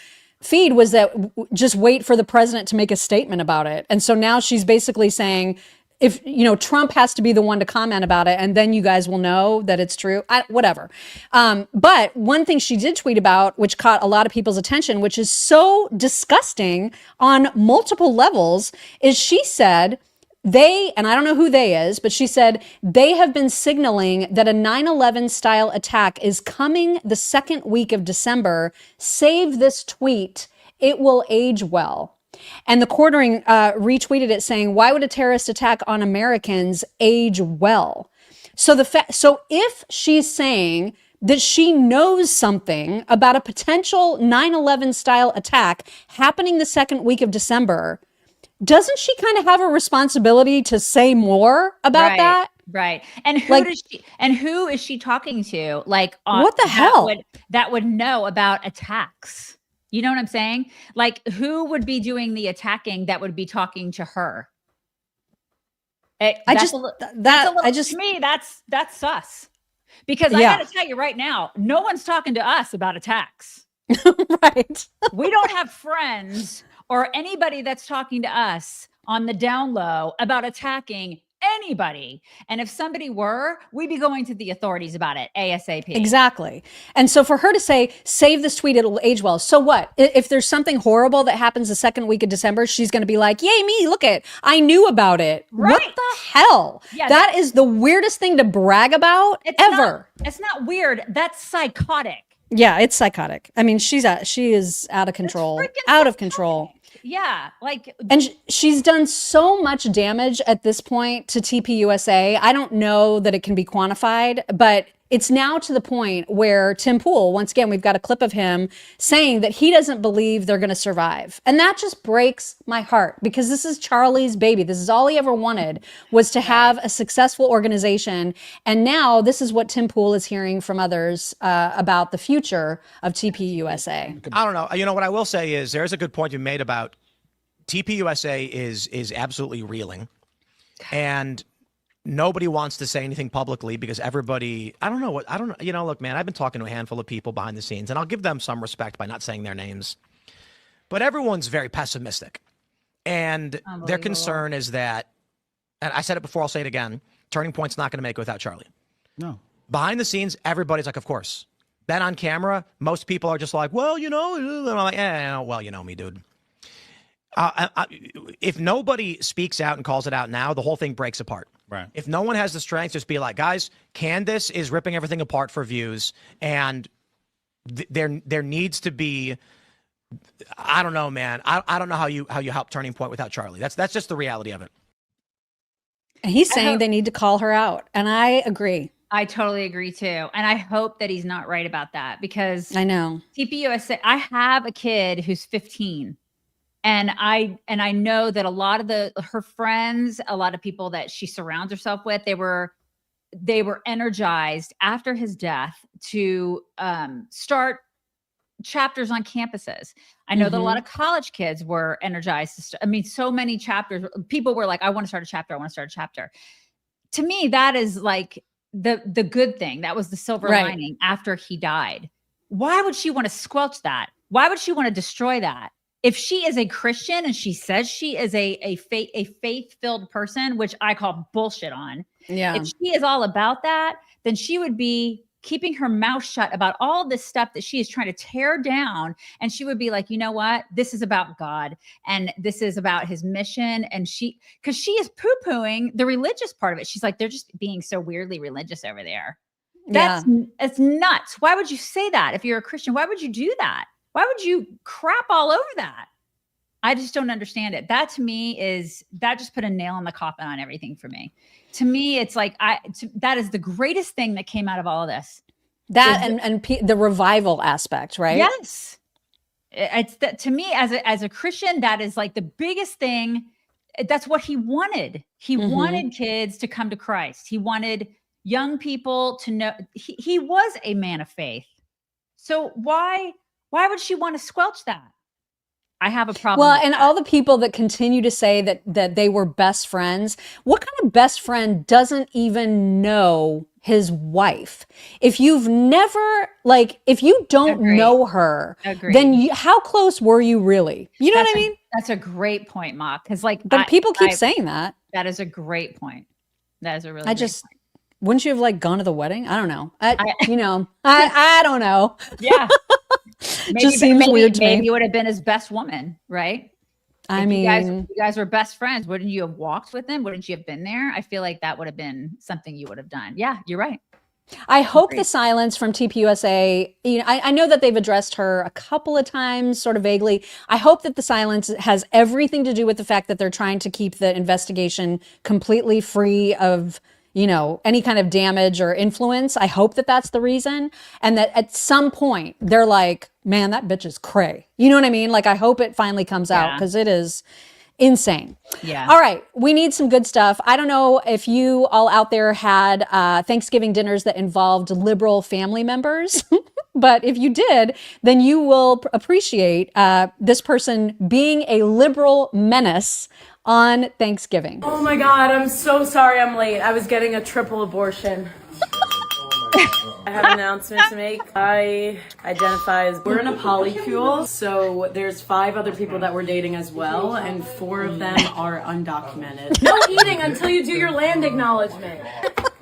feed was that just wait for the president to make a statement about it. And so now she's basically saying, if Trump has to be the one to comment about it, and then you guys will know that it's true. Whatever. But one thing she did tweet about, which caught a lot of people's attention, which is so disgusting on multiple levels, is she said and I don't know who they is, but she said they have been signaling that a 9/11 style attack is coming the second week of December. Save this tweet. It will age well. And the Quartering retweeted it saying, why would a terrorist attack on Americans age well? So if she's saying that she knows something about a potential 9/11 style attack happening the second week of December, doesn't she kind of have a responsibility to say more about that? Right. And who is she talking to? Like, what the hell? That would know about attacks. You know what I'm saying? Like, who would be doing the attacking that would be talking to her? To me, that's sus. Because I got to tell you right now, no one's talking to us about attacks. Right. We don't have friends or anybody that's talking to us on the down low about attacking anybody. And if somebody were, we'd be going to the authorities about it ASAP. Exactly. And so for her to say, save this tweet, it'll age well. So what? If there's something horrible that happens the second week of December, she's going to be like, yay me, look it. I knew about it. Right. What the hell? Yeah, that is the weirdest thing to brag about ever. It's not weird. That's psychotic. Yeah, it's psychotic. She is out of control. Out of control. Yeah, and she's done so much damage at this point to TPUSA. I don't know that it can be quantified, but it's now to the point where Tim Pool, once again, we've got a clip of him saying that he doesn't believe they're going to survive. And that just breaks my heart because this is Charlie's baby. This is all he ever wanted, was to have a successful organization. And now this is what Tim Pool is hearing from others about the future of TPUSA. I don't know. You know, what I will say is there's a good point you made about TPUSA is absolutely reeling. And nobody wants to say anything publicly because everybody, look, man, I've been talking to a handful of people behind the scenes, and I'll give them some respect by not saying their names. But everyone's very pessimistic. And their concern is that, and I said it before, I'll say it again, Turning Point's not going to make it without Charlie. No. Behind the scenes, everybody's like, of course. Then on camera, most people are just like, well, and I'm like, well, you know me, dude. If nobody speaks out and calls it out now, the whole thing breaks apart. Right. If no one has the strength, just be like, guys, Candace is ripping everything apart for views, and there needs to be, I don't know, man. I don't know how you help Turning Point without Charlie. That's just the reality of it. He's saying they need to call her out, and I agree. I totally agree too. And I hope that he's not right about that because I know TPUSA, I have a kid who's 15. And I know that a lot of her friends, a lot of people that she surrounds herself with, they were energized after his death to start chapters on campuses. I know that a lot of college kids were energized. So many chapters. People were like, I want to start a chapter. I want to start a chapter. To me, that is like the good thing. That was the silver lining after he died. Why would she want to squelch that? Why would she want to destroy that? If she is a Christian and she says she is a faith-filled person, which I call bullshit on, if she is all about that, then she would be keeping her mouth shut about all this stuff that she is trying to tear down. And she would be like, you know what? This is about God and this is about his mission. And because she is poo-pooing the religious part of it. She's like, they're just being so weirdly religious over there. It's nuts. Why would you say that? If you're a Christian, why would you do that? Why would you crap all over that? I just don't understand it. That to me that just put a nail in the coffin on everything for me. To me, it's like that is the greatest thing that came out of all of this. That and the revival aspect, right? Yes. It's that to me as a Christian, that is like the biggest thing. That's what he wanted. He wanted kids to come to Christ. He wanted young people to know he was a man of faith. So why would she want to squelch that? I have a problem. Well, and all the people that continue to say that they were best friends, what kind of best friend doesn't even know his wife? If you've never, if you don't know her, then how close were you really? You know what I mean? That's a great point, Ma. Because but people keep saying that. That is a great point. That is a really great point. Wouldn't you have gone to the wedding? I don't know. I don't know. Yeah. Just seems weird to me. Maybe you would have been his best woman, right? If you guys were best friends, wouldn't you have walked with him? Wouldn't you have been there? I feel like that would have been something you would have done. Yeah, you're right. I hope the silence from TPUSA, I know that they've addressed her a couple of times, sort of vaguely. I hope that the silence has everything to do with the fact that they're trying to keep the investigation completely free of any kind of damage or influence. I hope that that's the reason. And that at some point they're like, man, that bitch is cray. You know what I mean? I hope it finally comes out because it is insane. Yeah. All right. We need some good stuff. I don't know if you all out there had Thanksgiving dinners that involved liberal family members, but if you did, then you will appreciate this person being a liberal menace on Thanksgiving. Oh my God, I'm so sorry I'm late. I was getting a triple abortion. I have an announcement to make. I identify as we're in a polycule, so there's 5 other people that we're dating as well, and 4 of them are undocumented. No eating until you do your land acknowledgement.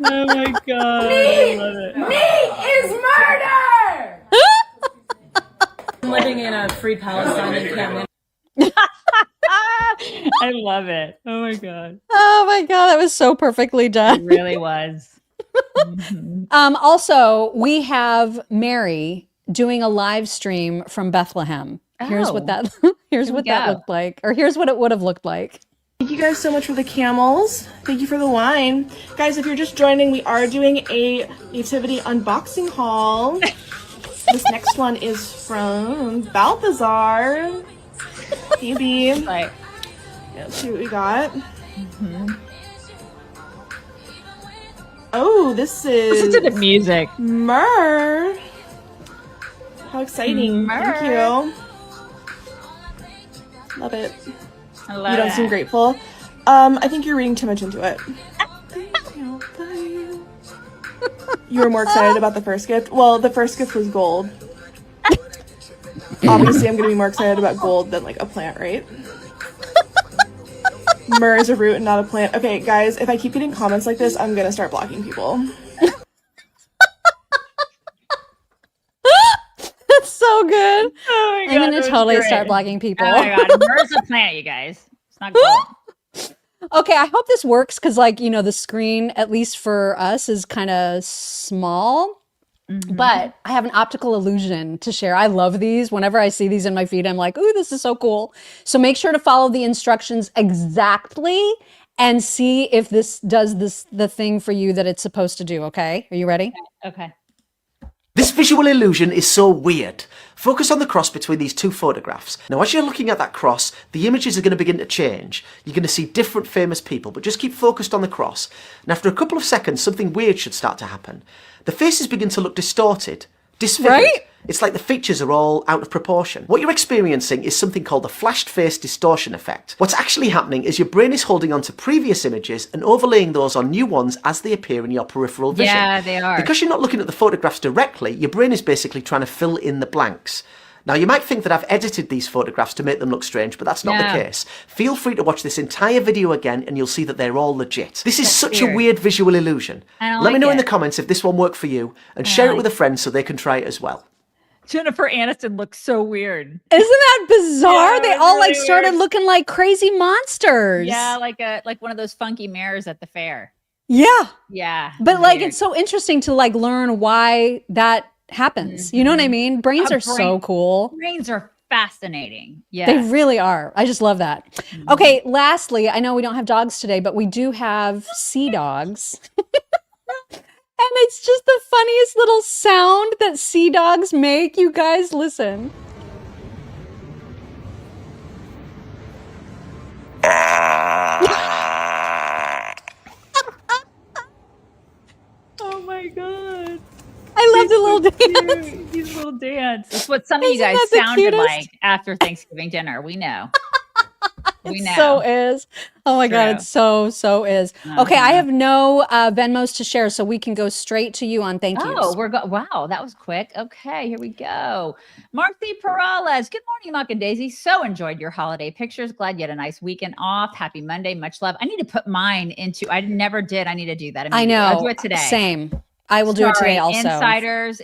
Oh my God. Meat is murder! I'm living in a free Palestine encampment. I love it. Oh my God. Oh my God, that was so perfectly done. It really was. Also, we have Mary doing a live stream from Bethlehem. Here's what that looked like, or here's what it would have looked like. Thank you guys so much for the camels. Thank you for the wine. Guys, if you're just joining, we are doing a nativity unboxing haul. This next one is from Balthazar. Maybe. Right. Let's see what we got. Oh, this is... Listen to the music. Myrrh. How exciting. Thank you. Love it. I love You don't it. seem grateful. I think you're reading too much into it. You were more excited about the first gift? Well, the first gift was gold. Obviously, I'm going to be more excited about gold than a plant, right? Myrrh is a root and not a plant. Okay, guys, if I keep getting comments like this, I'm going to start blocking people. That's so good. Oh my God, I'm going to totally start blocking people. Oh my God. Myrrh's a plant, you guys. It's not gold. Okay, I hope this works because, the screen, at least for us, is kind of small. But I have an optical illusion to share. I love these. Whenever I see these in my feed, I'm like, ooh, this is so cool. So make sure to follow the instructions exactly and see if this does the thing for you that it's supposed to do, okay? Are you ready? Okay. This visual illusion is so weird. Focus on the cross between these 2 photographs. Now, as you're looking at that cross, the images are going to begin to change. You're going to see different famous people, but just keep focused on the cross. And after a couple of seconds, something weird should start to happen. The faces begin to look distorted, disfigured. Right? It's like the features are all out of proportion. What you're experiencing is something called the flashed face distortion effect. What's actually happening is your brain is holding on to previous images and overlaying those on new ones as they appear in your peripheral vision. Yeah, they are. Because you're not looking at the photographs directly, your brain is basically trying to fill in the blanks. Now, you might think that I've edited these photographs to make them look strange, but that's not the case. Feel free to watch this entire video again and you'll see that they're all legit. This is such a weird visual illusion. Let me know in the comments if this one worked for you and share it with a friend so they can try it as well. Jennifer Aniston looks so weird. Isn't that bizarre? Yeah, they all really started weird. looking like crazy monsters. Yeah, like one of those funky mares at the fair. Yeah. Yeah. But it's so interesting to learn why that happens. You know what I mean? Brains are so cool. Brains are fascinating. Yeah. They really are. I just love that. Okay, lastly, I know we don't have dogs today, but we do have sea dogs. And it's just the funniest little sound that sea dogs make. You guys listen. Oh my God. I love the little dance. His little dance. That's what some of you guys sounded like after Thanksgiving dinner. We know. We know. So is. Oh my God, it's so is. Okay, I have no Venmos to share, so we can go straight to you on thank yous. Oh, wow, that was quick. Okay, here we go. Marcy Perales. Good morning, Mock and Daisy. So enjoyed your holiday pictures. Glad you had a nice weekend off. Happy Monday. Much love. I need to put mine into, I never did. I need to do that. I know. I'll do it today. Same. I will do it today also.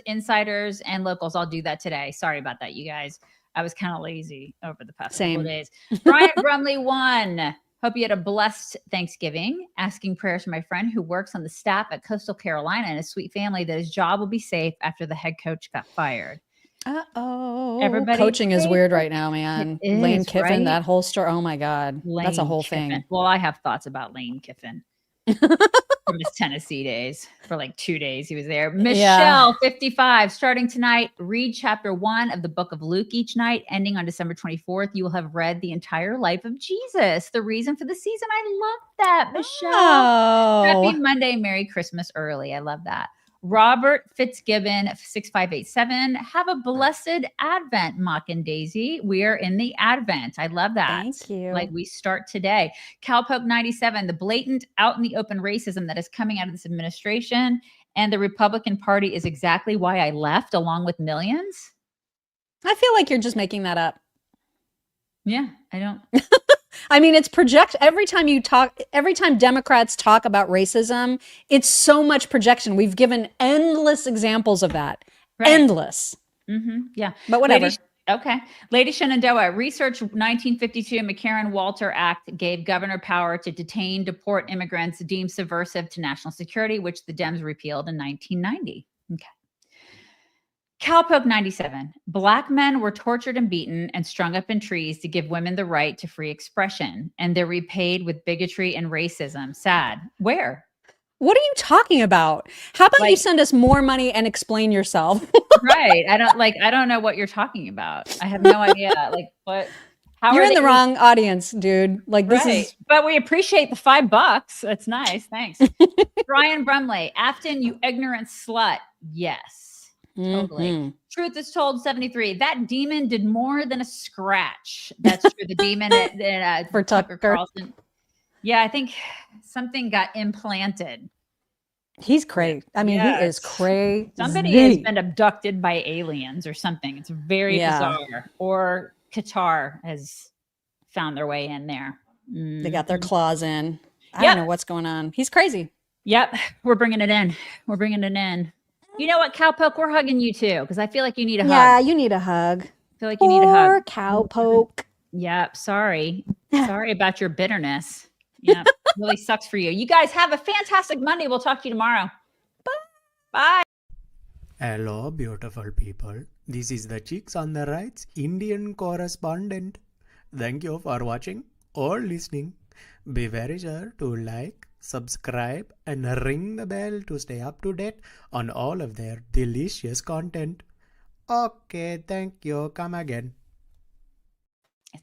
Insiders, and locals. I'll do that today. Sorry about that, you guys. I was kind of lazy over the past couple of days. Brian Brumley 1. Hope you had a blessed Thanksgiving. Asking prayers for my friend who works on the staff at Coastal Carolina and his sweet family that his job will be safe after the head coach got fired. Everybody, coaching is weird right now, man. Lane Kiffin, right? That whole story. Oh my God, that's a whole thing. Well, I have thoughts about Lane Kiffin. From his Tennessee days. For like 2 days he was there. Michelle 55 starting tonight. Read chapter 1 of the book of Luke each night, ending on December 24th. You will have read the entire life of Jesus, the reason for the season. I love that, Michelle. Happy Monday. Merry Christmas early. I love that. Robert Fitzgibbon 6587. Have a blessed Advent, Mock and Daisy. We are in the Advent. I love that. Thank you. Like we start today. Cowpoke 97. The blatant out in the open racism that is coming out of this administration and the Republican Party is exactly why I left, along with millions. I feel like you're just making that up. Yeah, I don't. I mean, it's every time Democrats talk about racism, it's so much projection. We've given endless examples of that. Right. Endless. Yeah. But whatever. Lady Shenandoah, research 1952 McCarran-Walter Act gave governor power to detain, deport immigrants deemed subversive to national security, which the Dems repealed in 1990. Okay. Cowpoke 97. Black men were tortured and beaten and strung up in trees to give women the right to free expression, and they're repaid with bigotry and racism. Sad. Where? What are you talking about? How about you send us more money and explain yourself? Right. I don't know what you're talking about. I have no idea. Like what? How you're in the wrong audience, dude. Like this is. But we appreciate the $5. That's nice. Thanks. Brian Brumley, Aftyn, you ignorant slut. Yes. Totally. Truth is told 73. That demon did more than a scratch. That's true. The demon for Tucker Carlson. Yeah, I think something got implanted. He's crazy. I mean, he is crazy. Somebody has been abducted by aliens or something. It's very bizarre. Or Qatar has found their way in there. They got their claws in. I don't know what's going on. He's crazy. Yep. We're bringing it in. We're bringing it in. You know what, Cowpoke? We're hugging you too, because I feel like you need a hug. Yeah, you need a hug. I feel like you need a hug. Or Cowpoke. Yep. Sorry about your bitterness. Yeah, really sucks for you. You guys have a fantastic Monday. We'll talk to you tomorrow. Bye. Hello, beautiful people. This is the Chicks on the Right's Indian correspondent. Thank you for watching or listening. Be very sure to like, subscribe, and ring the bell to stay up to date on all of their delicious content. Okay, thank you. Come again.